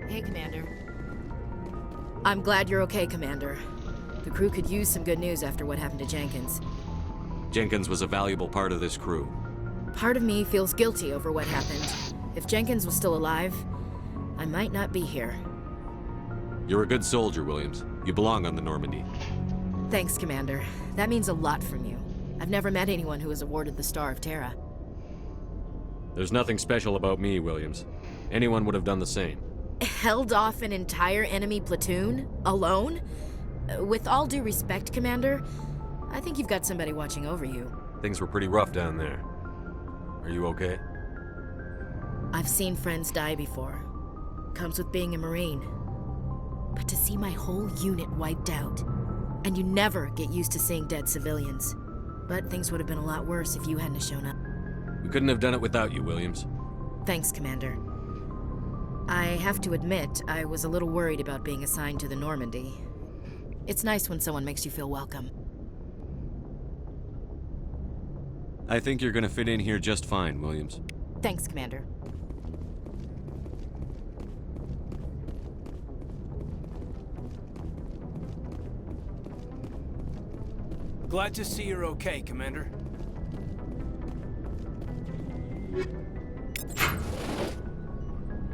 Hey, Commander. I'm glad you're okay, Commander. The crew could use some good news after what happened to Jenkins. Jenkins was a valuable part of this crew. Part of me feels guilty over what happened. If Jenkins was still alive, I might not be here. You're a good soldier, Williams. You belong on the Normandy. Thanks, Commander. That means a lot from you. I've never met anyone who was awarded the Star of Terra. There's nothing special about me, Williams. Anyone would have done the same. Held off an entire enemy platoon? Alone? With all due respect, Commander, I think you've got somebody watching over you. Things were pretty rough down there. Are you okay? I've seen friends die before. Comes with being a Marine. But to see my whole unit wiped out, and you never get used to seeing dead civilians. But things would have been a lot worse if you hadn't shown up. We couldn't have done it without you, Williams. Thanks, Commander. I have to admit, I was a little worried about being assigned to the Normandy. It's nice when someone makes you feel welcome. I think you're gonna fit in here just fine, Williams. Thanks, Commander. Glad to see you're okay, Commander.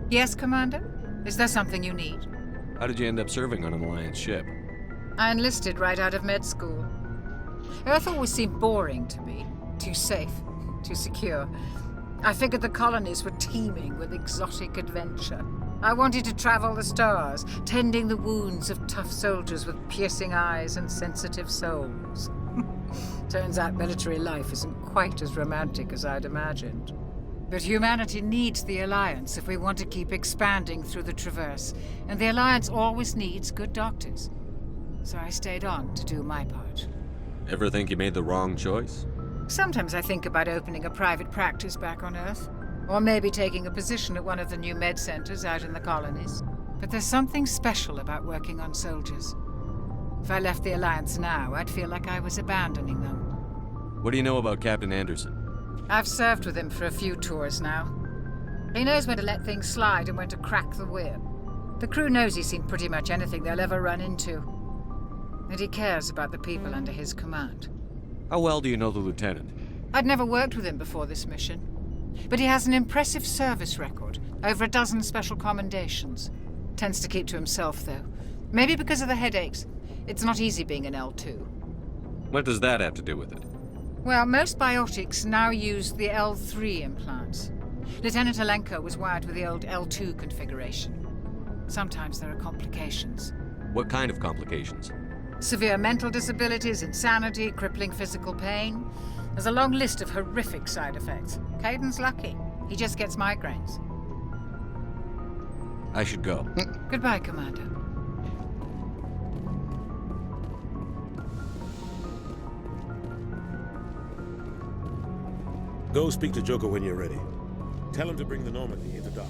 Yes, Commander? Is there something you need? How did you end up serving on an Alliance ship? I enlisted right out of med school. Earth always seemed boring to me. Too safe, too secure. I figured the colonies were teeming with exotic adventure. I wanted to travel the stars, tending the wounds of tough soldiers with piercing eyes and sensitive souls. Turns out military life isn't quite as romantic as I'd imagined. But humanity needs the Alliance if we want to keep expanding through the Traverse, and the Alliance always needs good doctors. So I stayed on to do my part. Ever think you made the wrong choice? Sometimes I think about opening a private practice back on Earth, or maybe taking a position at one of the new med centers out in the colonies. But there's something special about working on soldiers. If I left the Alliance now, I'd feel like I was abandoning them. What do you know about Captain Anderson? I've served with him for a few tours now. He knows when to let things slide and when to crack the whip. The crew knows he's seen pretty much anything they'll ever run into. And he cares about the people under his command. How well do you know the Lieutenant? I'd never worked with him before this mission. But he has an impressive service record, over a dozen special commendations. Tends to keep to himself, though. Maybe because of the headaches. It's not easy being an L2. What does that have to do with it? Well, most biotics now use the L3 implants. Lieutenant Alenko was wired with the old L2 configuration. Sometimes there are complications. What kind of complications? Severe mental disabilities, insanity, crippling physical pain. There's a long list of horrific side effects. Caden's lucky. He just gets migraines. I should go. Goodbye, Commander. Go speak to Joker when you're ready. Tell him to bring the Normandy into dock.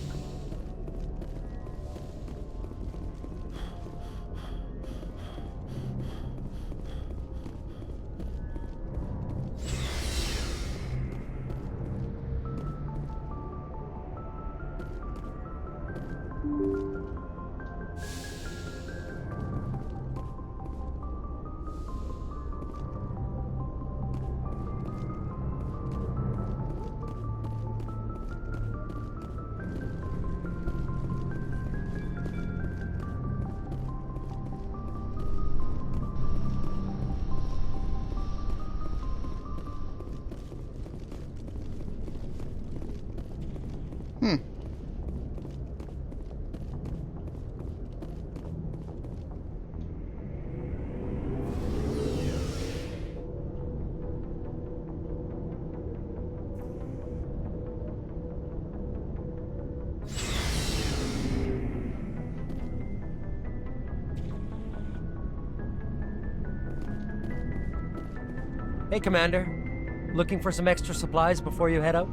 Hey, Commander. Looking for some extra supplies before you head out?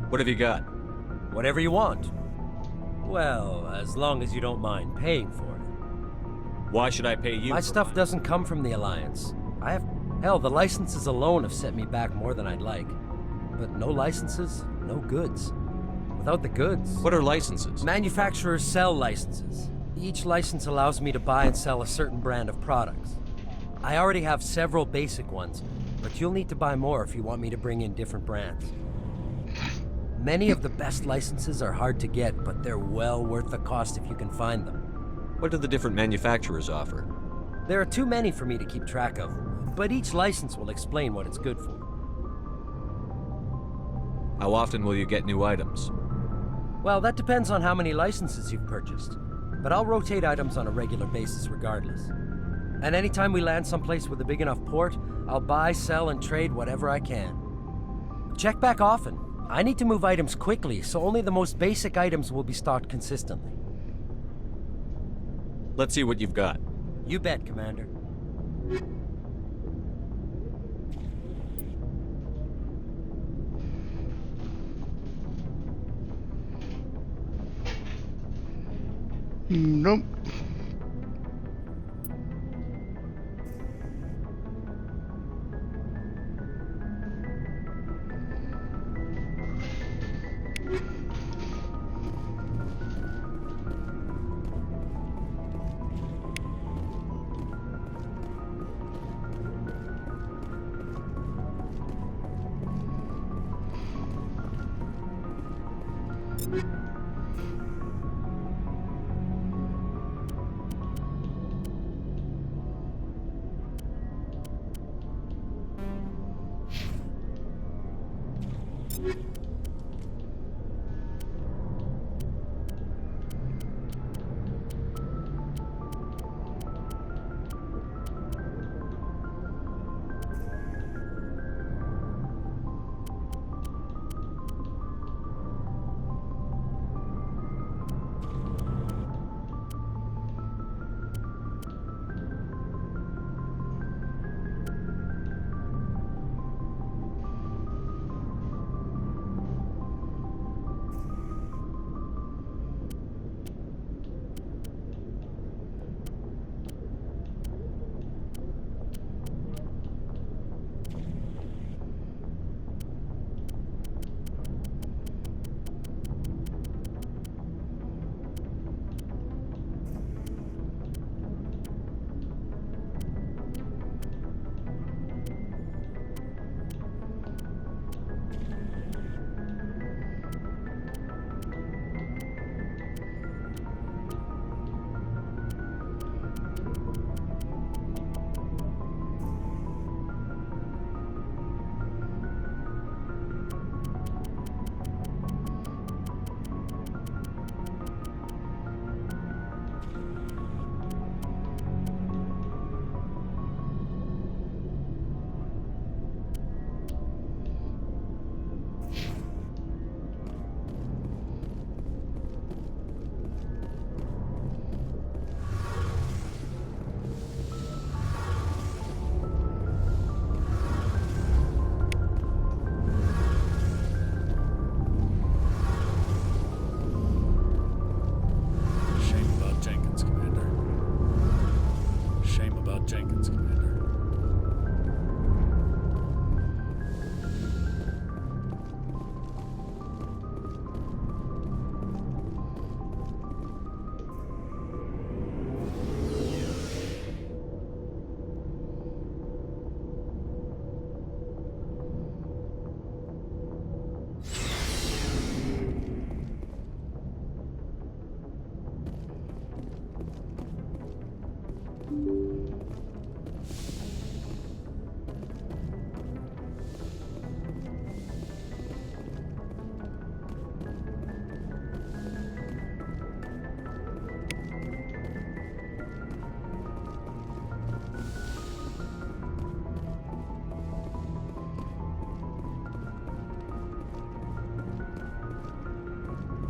What have you got? Whatever you want. Well, as long as you don't mind paying for it. Why should I pay you? My stuff doesn't come from the Alliance. Hell, the licenses alone have set me back more than I'd like. But no licenses, no goods. Without the goods... What are licenses? Manufacturers sell licenses. Each license allows me to buy and sell a certain brand of products. I already have several basic ones, but you'll need to buy more if you want me to bring in different brands. Many of the best licenses are hard to get, but they're well worth the cost if you can find them. What do the different manufacturers offer? There are too many for me to keep track of, but each license will explain what it's good for. How often will you get new items? Well, that depends on how many licenses you've purchased, but I'll rotate items on a regular basis regardless. And anytime we land someplace with a big enough port, I'll buy, sell, and trade whatever I can. Check back often. I need to move items quickly, so only the most basic items will be stocked consistently. Let's see what you've got. You bet, Commander. Nope.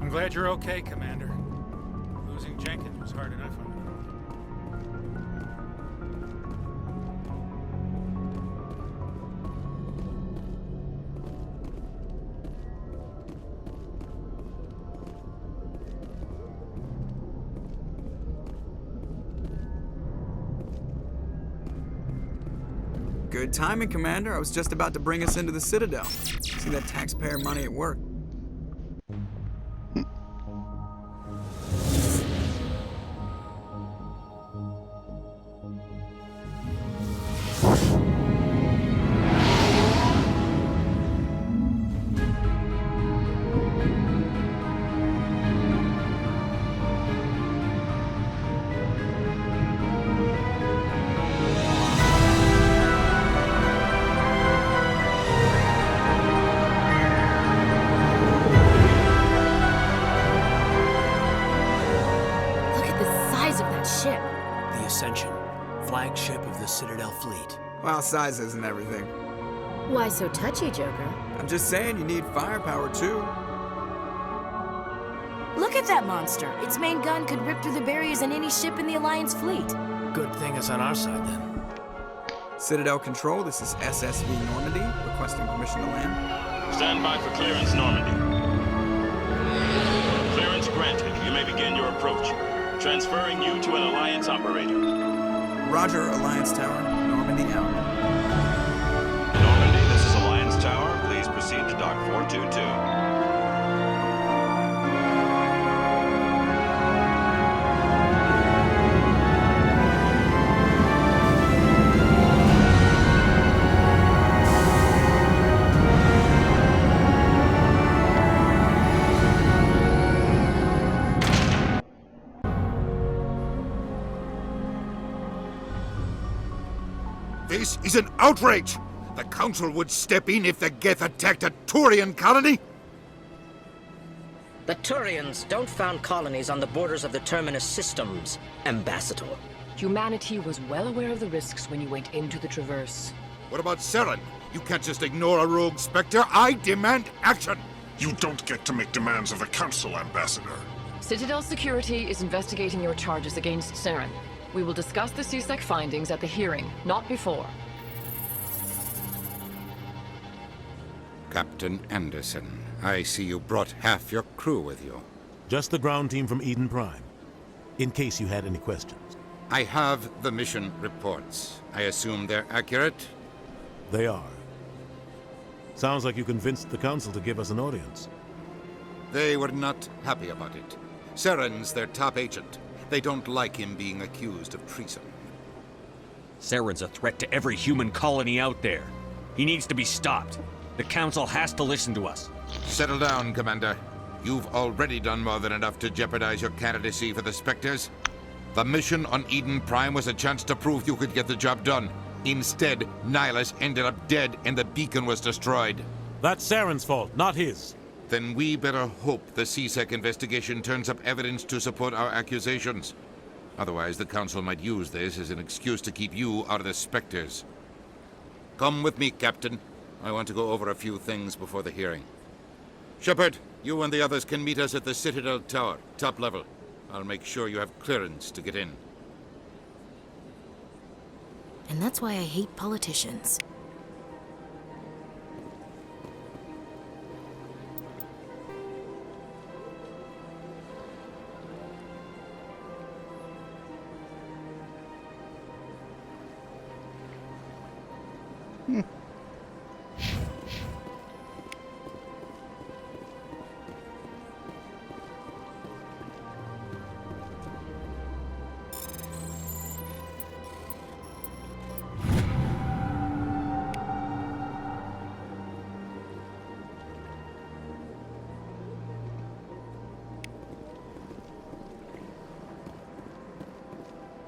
I'm glad you're okay, Commander. Losing Jenkins was hard enough on you. Good timing, Commander. I was just about to bring us into the Citadel. See that taxpayer money at work. The Ascension, flagship of the Citadel fleet. Well, size isn't everything. Why so touchy, Joker? I'm just saying you need firepower, too. Look at that monster. Its main gun could rip through the barriers in any ship in the Alliance fleet. Good thing it's on our side, then. Citadel Control, this is SSV Normandy, requesting permission to land. Stand by for clearance, Normandy. Clearance granted. You may begin your approach. Transferring you to an Alliance operator. Roger, Alliance Tower. Normandy out. Normandy, this is Alliance Tower. Please proceed to Dock 422. This is an outrage! The Council would step in if the Geth attacked a Turian colony? The Turians don't found colonies on the borders of the Terminus systems, Ambassador. Humanity was well aware of the risks when you went into the Traverse. What about Saren? You can't just ignore a rogue Spectre. I demand action! You don't get to make demands of the Council, Ambassador. Citadel Security is investigating your charges against Saren. We will discuss the CSEC findings at the hearing, not before. Captain Anderson, I see you brought half your crew with you. Just the ground team from Eden Prime, in case you had any questions. I have the mission reports. I assume they're accurate? They are. Sounds like you convinced the Council to give us an audience. They were not happy about it. Saren's their top agent. They don't like him being accused of treason. Saren's a threat to every human colony out there. He needs to be stopped. The Council has to listen to us. Settle down, Commander. You've already done more than enough to jeopardize your candidacy for the Spectres. The mission on Eden Prime was a chance to prove you could get the job done. Instead, Nihilus ended up dead and the beacon was destroyed. That's Saren's fault, not his. Then we better hope the CSEC investigation turns up evidence to support our accusations. Otherwise, the Council might use this as an excuse to keep you out of the Spectres. Come with me, Captain. I want to go over a few things before the hearing. Shepard, you and the others can meet us at the Citadel Tower, top level. I'll make sure you have clearance to get in. And that's why I hate politicians.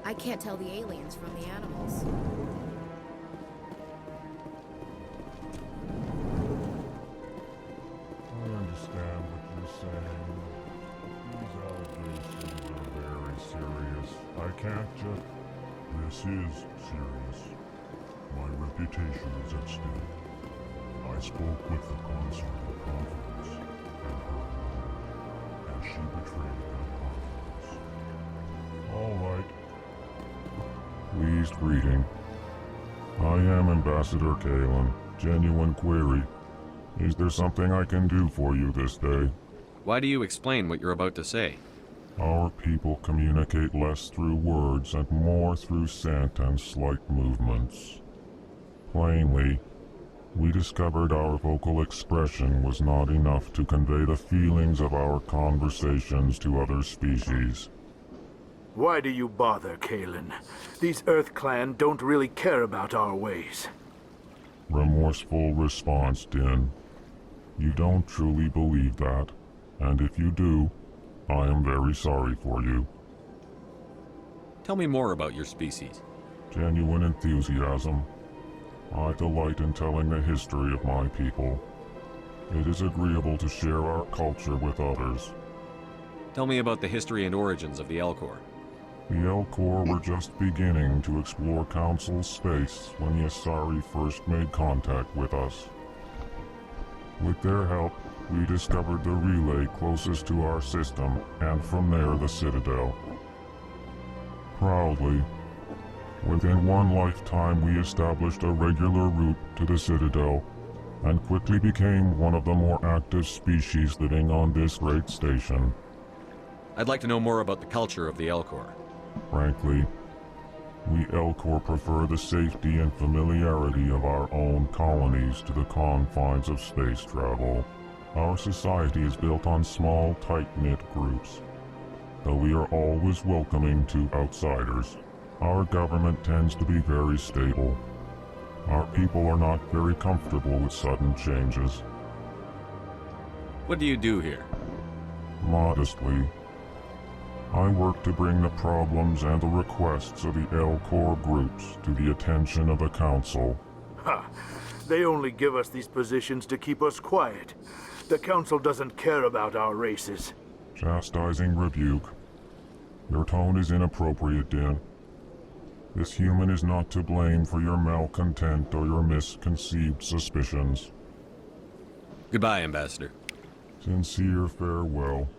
I can't tell the aliens from the animals. I understand what you're saying. These allegations are very serious. I can't just... This is serious. My reputation is at stake. I spoke with the consort at conference, and her mother, and she betrayed that confidence. All right. Pleased greeting. I am Ambassador Kalen. Genuine query. Is there something I can do for you this day? Why do you explain what you're about to say? Our people communicate less through words and more through scent and slight movements. Plainly, we discovered our vocal expression was not enough to convey the feelings of our conversations to other species. Why do you bother, Kalen? These Earth Clan don't really care about our ways. Remorseful response, Din. You don't truly believe that, and if you do, I am very sorry for you. Tell me more about your species. Genuine enthusiasm. I delight in telling the history of my people. It is agreeable to share our culture with others. Tell me about the history and origins of the Elcor. The Elcor were just beginning to explore Council space when the Asari first made contact with us. With their help, we discovered the relay closest to our system, and from there the Citadel. Proudly, within one lifetime we established a regular route to the Citadel, and quickly became one of the more active species living on this great station. I'd like to know more about the culture of the Elcor. Frankly, we Elcor prefer the safety and familiarity of our own colonies to the confines of space travel. Our society is built on small, tight-knit groups. Though we are always welcoming to outsiders, our government tends to be very stable. Our people are not very comfortable with sudden changes. What do you do here? Modestly, I work to bring the problems and the requests of the Elcor groups to the attention of the Council. Ha! They only give us these positions to keep us quiet. The Council doesn't care about our races. Chastising rebuke. Your tone is inappropriate, Din. This human is not to blame for your malcontent or your misconceived suspicions. Goodbye, Ambassador. Sincere farewell.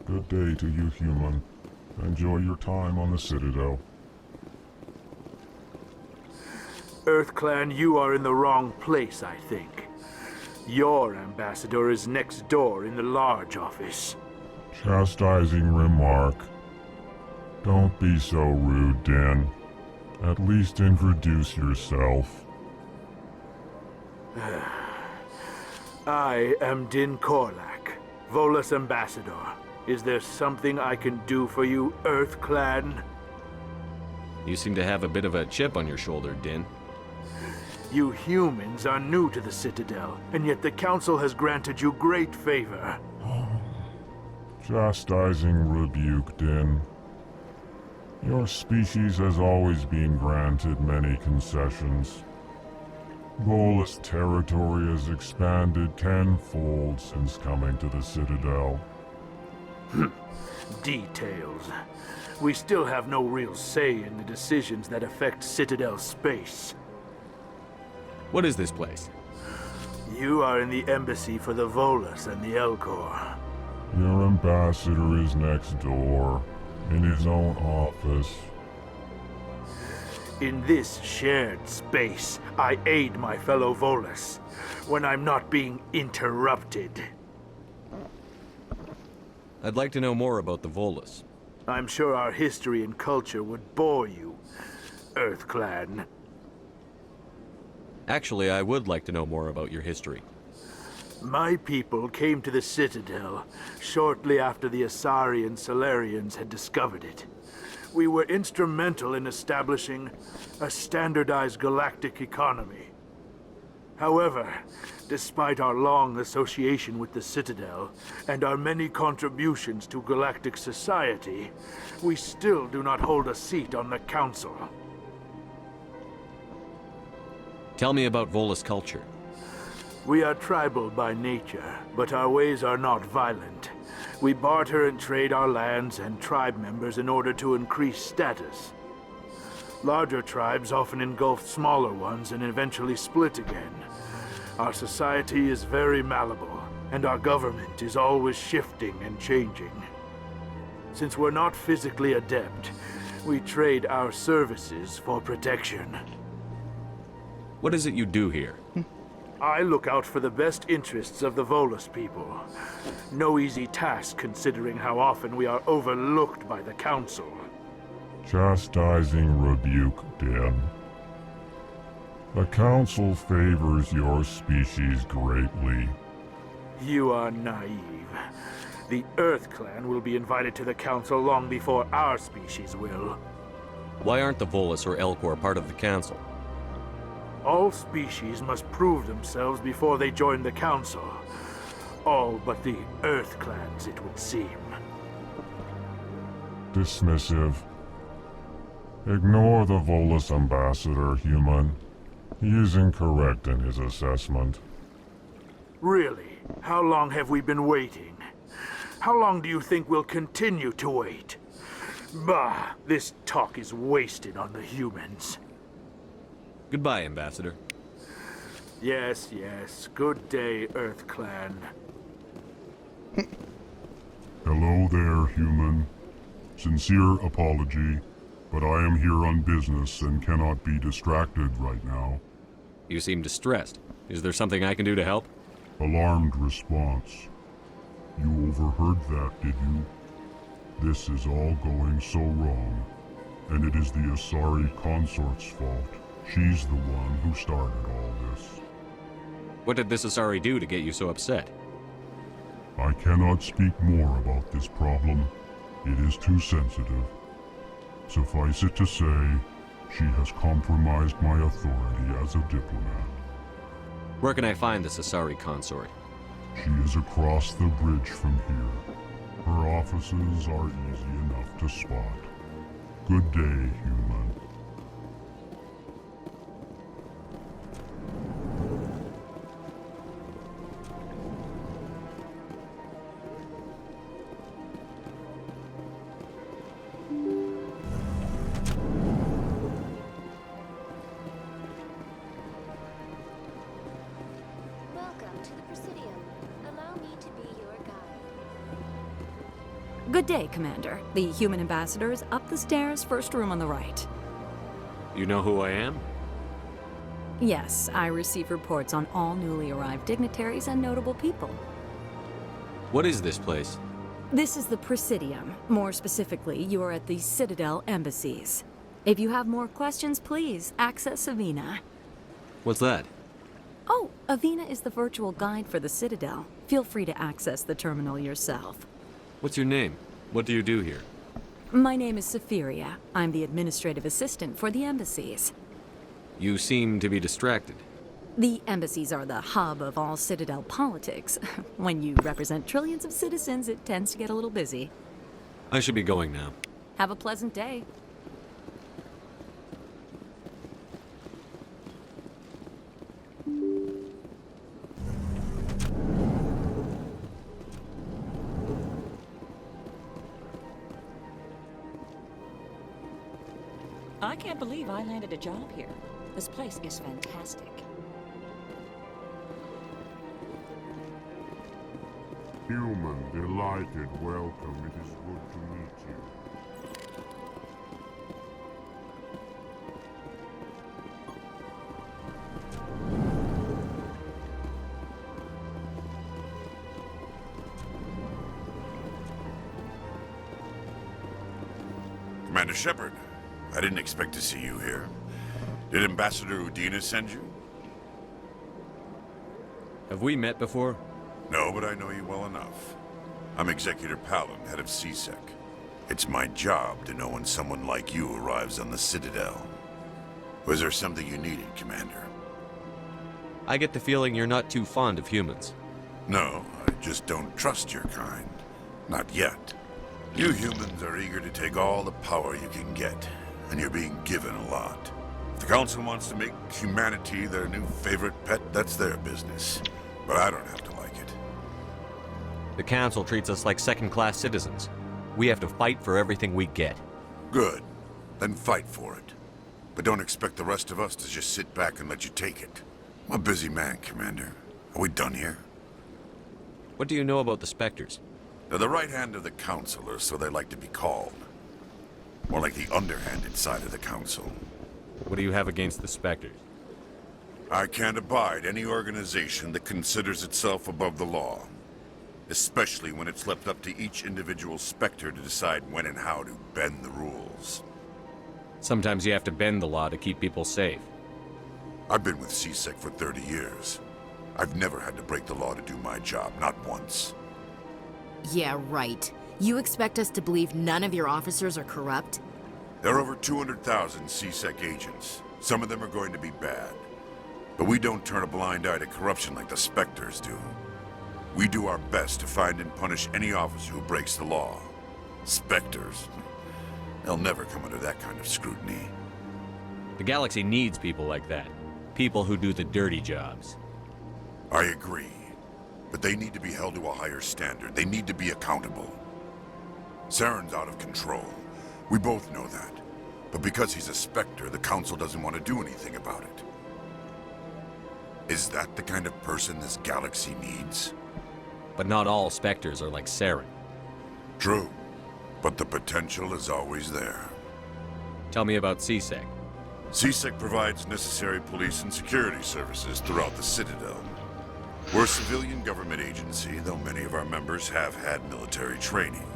Good day to you, human. Enjoy your time on the Citadel. Earth Clan, you are in the wrong place, I think. Your ambassador is next door in the large office. Chastising remark. Don't be so rude, Din. At least introduce yourself. I am Din Korlak, Volus Ambassador. Is there something I can do for you, Earth Clan? You seem to have a bit of a chip on your shoulder, Din. You humans are new to the Citadel, and yet the Council has granted you great favor. Chastising rebuke, Din. Your species has always been granted many concessions. Volus territory has expanded tenfold since coming to the Citadel. Details. We still have no real say in the decisions that affect Citadel space. What is this place? You are in the embassy for the Volus and the Elcor. Your ambassador is next door, in his own office. In this shared space, I aid my fellow Volus when I'm not being interrupted. I'd like to know more about the Volus. I'm sure our history and culture would bore you, Earth Clan. Actually, I would like to know more about your history. My people came to the Citadel shortly after the Asari and Salarians had discovered it. We were instrumental in establishing a standardized galactic economy. However, despite our long association with the Citadel and our many contributions to galactic society, we still do not hold a seat on the Council. Tell me about Volus culture. We are tribal by nature, but our ways are not violent. We barter and trade our lands and tribe members in order to increase status. Larger tribes often engulf smaller ones and eventually split again. Our society is very malleable, and our government is always shifting and changing. Since we're not physically adept, we trade our services for protection. What is it you do here? I look out for the best interests of the Volus people. No easy task considering how often we are overlooked by the Council. Chastising rebuke, Din. The Council favors your species greatly. You are naive. The Earth Clan will be invited to the Council long before our species will. Why aren't the Volus or Elcor part of the Council? All species must prove themselves before they join the Council. All but the Earth Clans, it would seem. Dismissive. Ignore the Volus ambassador, human. He is incorrect in his assessment. Really? How long have we been waiting? How long do you think we'll continue to wait? Bah, this talk is wasted on the humans. Goodbye, Ambassador. Yes, yes. Good day, Earth Clan. Hello there, human. Sincere apology, but I am here on business and cannot be distracted right now. You seem distressed. Is there something I can do to help? Alarmed response. You overheard that, did you? This is all going so wrong, and it is the Asari consort's fault. She's the one who started all this. What did this Asari do to get you so upset? I cannot speak more about this problem. It is too sensitive. Suffice it to say, she has compromised my authority as a diplomat. Where can I find this Asari consort? She is across the bridge from here. Her offices are easy enough to spot. Good day, human. Good day, Commander. The human ambassador is up the stairs, first room on the right. You know who I am? Yes, I receive reports on all newly arrived dignitaries and notable people. What is this place? This is the Presidium. More specifically, you are at the Citadel embassies. If you have more questions, please access Avina. What's that? Oh, Avina is the virtual guide for the Citadel. Feel free to access the terminal yourself. What's your name? What do you do here? My name is Safiria. I'm the administrative assistant for the embassies. You seem to be distracted. The embassies are the hub of all Citadel politics. When you represent trillions of citizens, it tends to get a little busy. I should be going now. Have a pleasant day. I can't believe I landed a job here. This place is fantastic. Human, delighted, welcome. It is good to meet you. Commander Shepard, I didn't expect to see you here. Did Ambassador Udina send you? Have we met before? No, but I know you well enough. I'm Executor Palin, head of CSEC. It's my job to know when someone like you arrives on the Citadel. Was there something you needed, Commander? I get the feeling you're not too fond of humans. No, I just don't trust your kind. Not yet. You humans are eager to take all the power you can get, and you're being given a lot. If the Council wants to make humanity their new favorite pet, that's their business. But I don't have to like it. The Council treats us like second-class citizens. We have to fight for everything we get. Good. Then fight for it. But don't expect the rest of us to just sit back and let you take it. I'm a busy man, Commander. Are we done here? What do you know about the Spectres? They're the right hand of the Council, or so they like to be called. More like the underhanded side of the Council. What do you have against the Spectres? I can't abide any organization that considers itself above the law. Especially when it's left up to each individual Spectre to decide when and how to bend the rules. Sometimes you have to bend the law to keep people safe. I've been with CSEC for 30 years. I've never had to break the law to do my job, not once. Yeah, right. You expect us to believe none of your officers are corrupt? There are over 200,000 CSEC agents. Some of them are going to be bad. But we don't turn a blind eye to corruption like the Spectres do. We do our best to find and punish any officer who breaks the law. Spectres. They'll never come under that kind of scrutiny. The galaxy needs people like that. People who do the dirty jobs. I agree. But they need to be held to a higher standard. They need to be accountable. Saren's out of control. We both know that. But because he's a Spectre, the Council doesn't want to do anything about it. Is that the kind of person this galaxy needs? But not all Spectres are like Saren. True. But the potential is always there. Tell me about CSEC. CSEC provides necessary police and security services throughout the Citadel. We're a civilian government agency, though many of our members have had military training.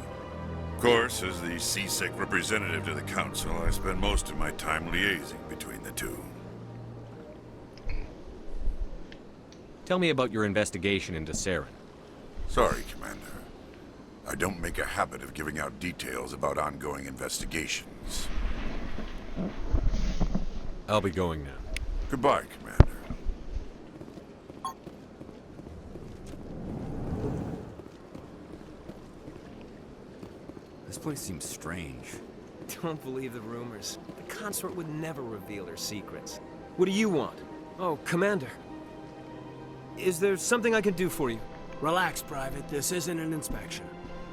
Of course, as the CSEC representative to the Council, I spend most of my time liaising between the two. Tell me about your investigation into Saren. Sorry, Commander. I don't make a habit of giving out details about ongoing investigations. I'll be going now. Goodbye, Commander. This place seems strange. Don't believe the rumors. The consort would never reveal her secrets. What do you want? Oh, Commander. Is there something I can do for you? Relax, Private. This isn't an inspection.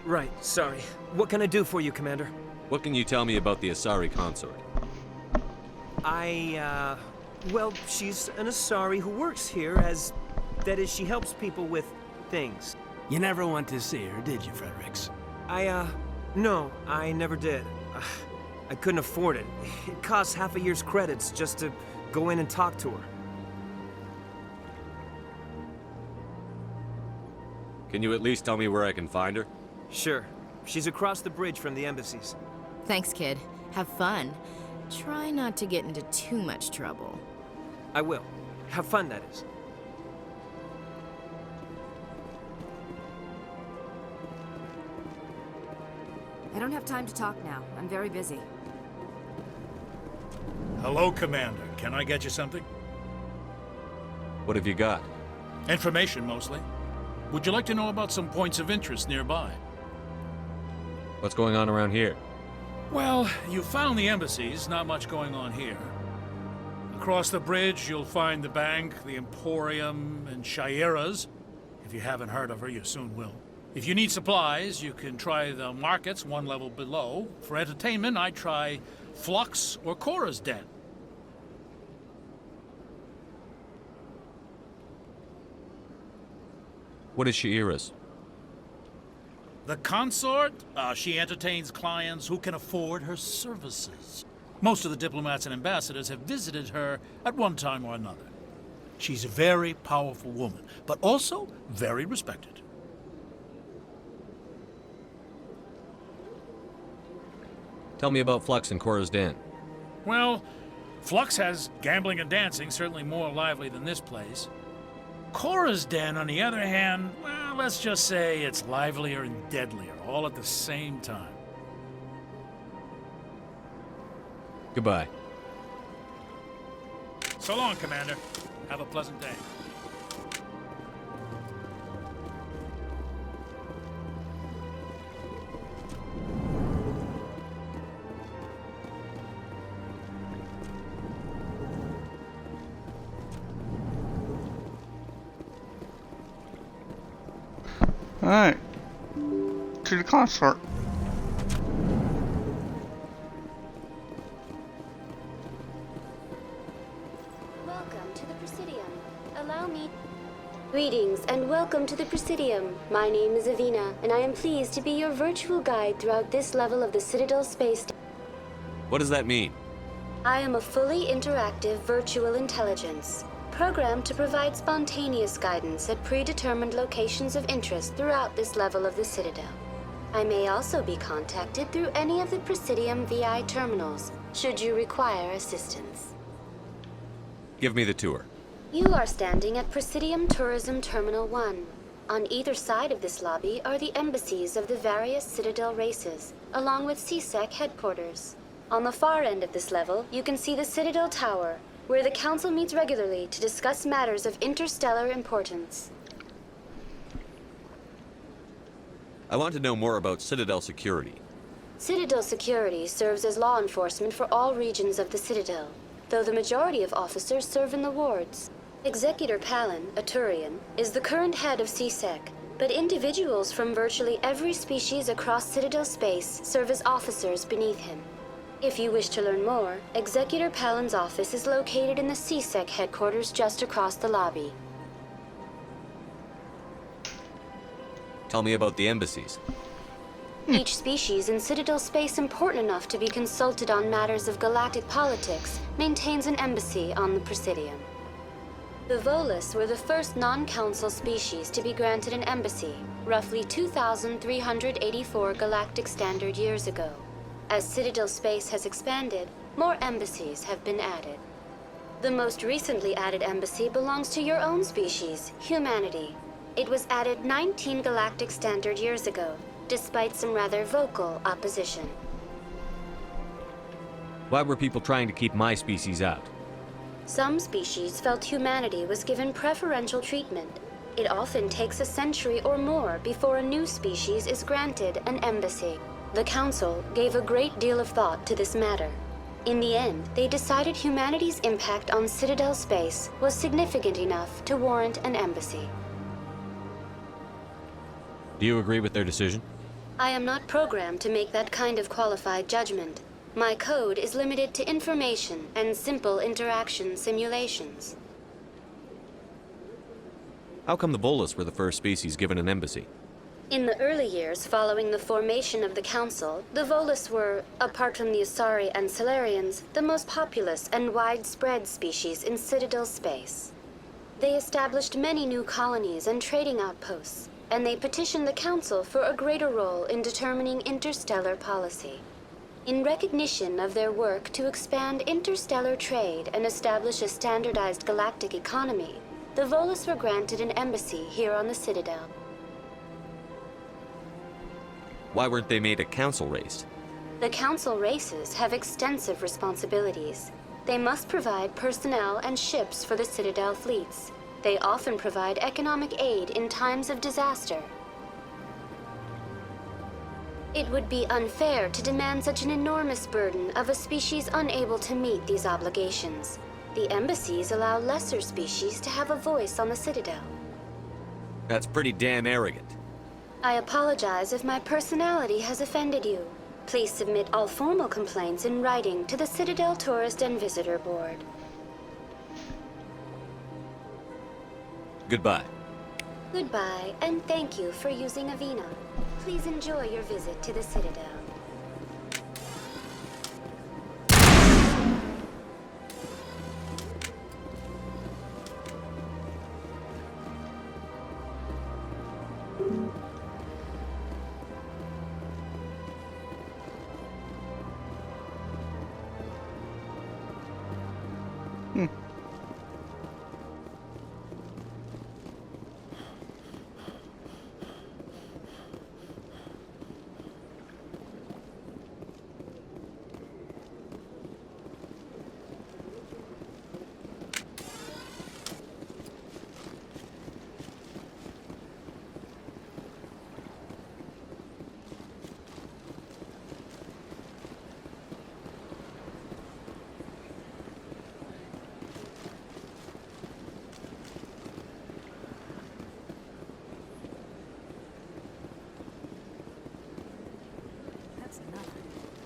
Right, sorry. What can I do for you, Commander? What can you tell me about the Asari consort? Well, she's an Asari who works here as... That is, she helps people with things. You never went to see her, did you, Fredericks? No, I never did. I couldn't afford it. It costs half a year's credits just to go in and talk to her. Can you at least tell me where I can find her? Sure. She's across the bridge from the embassies. Thanks, kid. Have fun. Try not to get into too much trouble. I will. Have fun, that is. I don't have time to talk now. I'm very busy. Hello, Commander. Can I get you something? What have you got? Information, mostly. Would you like to know about some points of interest nearby? What's going on around here? Well, you found the embassies, not much going on here. Across the bridge, you'll find the bank, the Emporium, and Shayera's. If you haven't heard of her, you soon will. If you need supplies, you can try the markets one level below. For entertainment, I'd try Flux or Cora's Den. What is Shayera's? The consort? She entertains clients who can afford her services. Most of the diplomats and ambassadors have visited her at one time or another. She's a very powerful woman, but also very respected. Tell me about Flux and Cora's Den. Well, Flux has gambling and dancing, certainly more lively than this place. Cora's Den, on the other hand, well, let's just say it's livelier and deadlier, all at the same time. Goodbye. So long, Commander. Have a pleasant day. Alright. To the consort. Welcome to the Presidium. Allow me... Greetings and welcome to the Presidium. My name is Avina, and I am pleased to be your virtual guide throughout this level of the Citadel space. What does that mean? I am a fully interactive virtual intelligence, programmed to provide spontaneous guidance at predetermined locations of interest throughout this level of the Citadel. I may also be contacted through any of the Presidium VI terminals, should you require assistance. Give me the tour. You are standing at Presidium Tourism Terminal 1. On either side of this lobby are the embassies of the various Citadel races, along with CSEC headquarters. On the far end of this level, you can see the Citadel Tower, where the Council meets regularly to discuss matters of interstellar importance. I want to know more about Citadel security. Citadel security serves as law enforcement for all regions of the Citadel, though the majority of officers serve in the wards. Executor Palin, a Turian, is the current head of CSEC, but individuals from virtually every species across Citadel space serve as officers beneath him. If you wish to learn more, Executor Palin's office is located in the CSEC headquarters just across the lobby. Tell me about the embassies. Each species in Citadel space important enough to be consulted on matters of galactic politics maintains an embassy on the Presidium. The Volus were the first non-council species to be granted an embassy, roughly 2,384 galactic standard years ago. As Citadel space has expanded, more embassies have been added. The most recently added embassy belongs to your own species, humanity. It was added 19 galactic standard years ago, despite some rather vocal opposition. Why were people trying to keep my species out? Some species felt humanity was given preferential treatment. It often takes a century or more before a new species is granted an embassy. The Council gave a great deal of thought to this matter. In the end, they decided humanity's impact on Citadel space was significant enough to warrant an embassy. Do you agree with their decision? I am not programmed to make that kind of qualified judgment. My code is limited to information and simple interaction simulations. How come the Volus were the first species given an embassy? In the early years following the formation of the Council, the Volus were, apart from the Asari and Solarians, the most populous and widespread species in Citadel space. They established many new colonies and trading outposts, and they petitioned the Council for a greater role in determining interstellar policy. In recognition of their work to expand interstellar trade and establish a standardized galactic economy, the Volus were granted an embassy here on the Citadel. Why weren't they made a council race? The Council races have extensive responsibilities. They must provide personnel and ships for the Citadel fleets. They often provide economic aid in times of disaster. It would be unfair to demand such an enormous burden of a species unable to meet these obligations. The embassies allow lesser species to have a voice on the Citadel. That's pretty damn arrogant. I apologize if my personality has offended you. Please submit all formal complaints in writing to the Citadel Tourist and Visitor Board. Goodbye. Goodbye, and thank you for using Avina. Please enjoy your visit to the Citadel.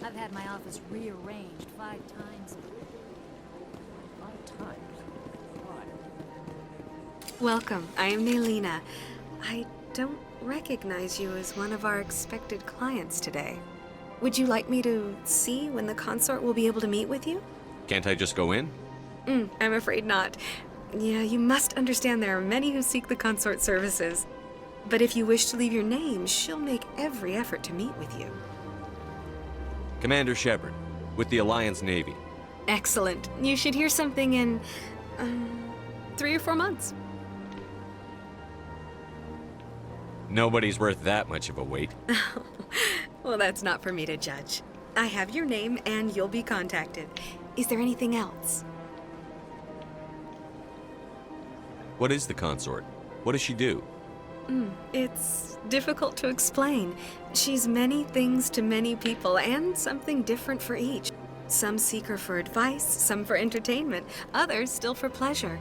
I've had my office rearranged 5 times. 5 times? Why? Welcome. I am Naylina. I don't recognize you as one of our expected clients today. Would you like me to see when the consort will be able to meet with you? Can't I just go in? I'm afraid not. Yeah, you must understand there are many who seek the consort services. But if you wish to leave your name, she'll make every effort to meet with you. Commander Shepard, with the Alliance Navy. Excellent. You should hear something in 3 or 4 months. Nobody's worth that much of a wait. Well, that's not for me to judge. I have your name and you'll be contacted. Is there anything else? What is the consort? What does she do? It's difficult to explain. She's many things to many people and something different for each. Some seek her for advice, some for entertainment, others still for pleasure.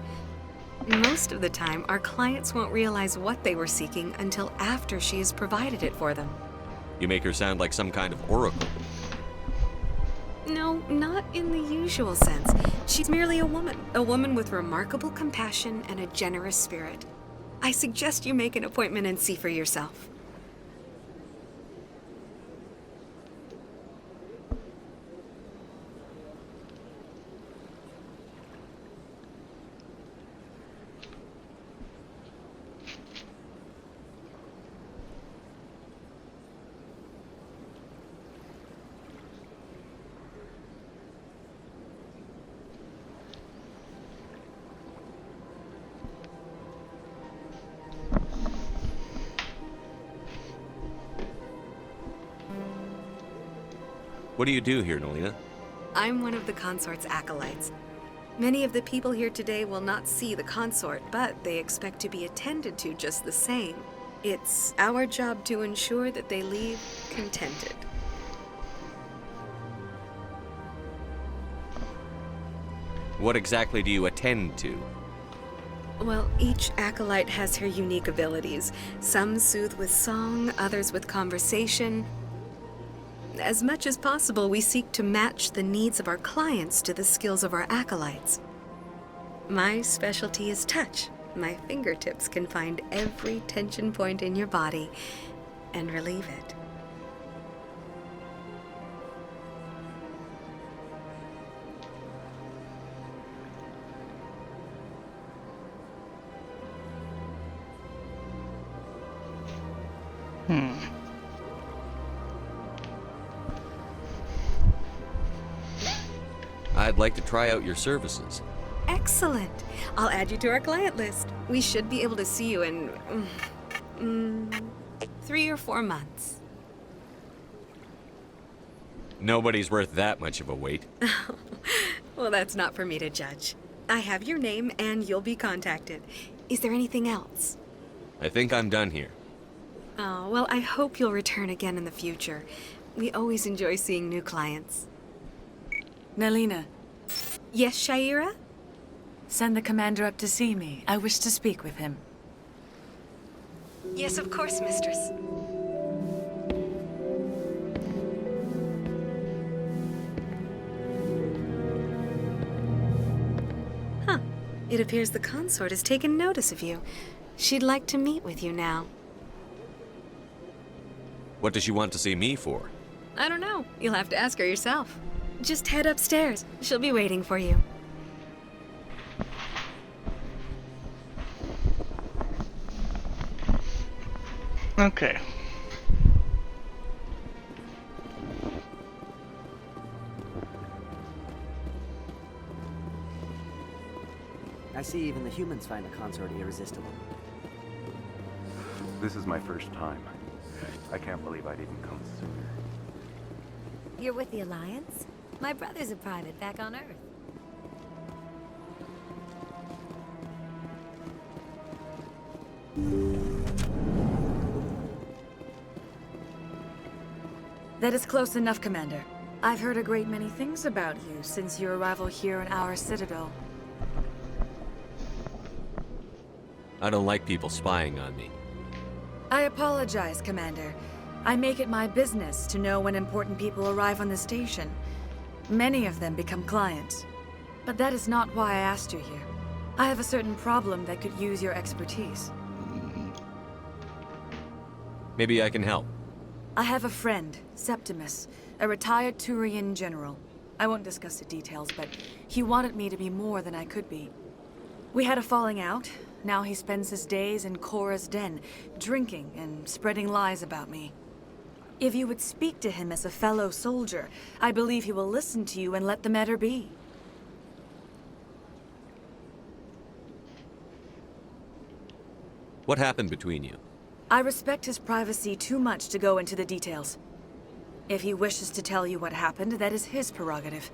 Most of the time, our clients won't realize what they were seeking until after she has provided it for them. You make her sound like some kind of oracle. No, not in the usual sense. She's merely a woman with remarkable compassion and a generous spirit. I suggest you make an appointment and see for yourself. What do you do here, Nolina? I'm one of the consort's acolytes. Many of the people here today will not see the consort, but they expect to be attended to just the same. It's our job to ensure that they leave contented. What exactly do you attend to? Well, each acolyte has her unique abilities. Some soothe with song, others with conversation. As much as possible, we seek to match the needs of our clients to the skills of our acolytes. My specialty is touch. My fingertips can find every tension point in your body and relieve it. I'd like to try out your services. Excellent. I'll add you to our client list. We should be able to see you in 3 or 4 months. Nobody's worth that much of a wait. Well, that's not for me to judge. I have your name and you'll be contacted. Is there anything else? I think I'm done here. Oh, well, I hope you'll return again in the future. We always enjoy seeing new clients. Nalina. Yes, Shaira? Send the commander up to see me. I wish to speak with him. Yes, of course, mistress. Huh. It appears the consort has taken notice of you. She'd like to meet with you now. What does she want to see me for? I don't know. You'll have to ask her yourself. Just head upstairs. She'll be waiting for you. Okay. I see even the humans find the consort irresistible. This is my first time. I can't believe I didn't come sooner. You're with the Alliance? My brother's a private back on Earth. That is close enough, Commander. I've heard a great many things about you since your arrival here in our citadel. I don't like people spying on me. I apologize, Commander. I make it my business to know when important people arrive on the station. Many of them become clients. But that is not why I asked you here. I have a certain problem that could use your expertise. Maybe I can help. I have a friend, Septimus, a retired Turian general. I won't discuss the details, but he wanted me to be more than I could be. We had a falling out. Now he spends his days in Korra's den, drinking and spreading lies about me. If you would speak to him as a fellow soldier, I believe he will listen to you and let the matter be. What happened between you? I respect his privacy too much to go into the details. If he wishes to tell you what happened, that is his prerogative.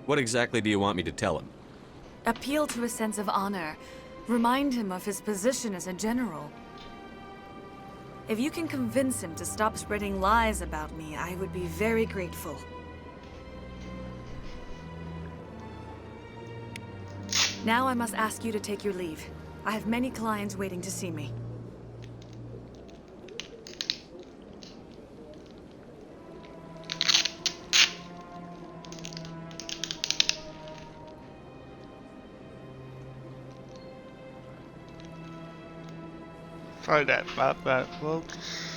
What exactly do you want me to tell him? Appeal to a sense of honor. Remind him of his position as a general. If you can convince him to stop spreading lies about me, I would be very grateful. Now I must ask you to take your leave. I have many clients waiting to see me. Sorry about that, folks.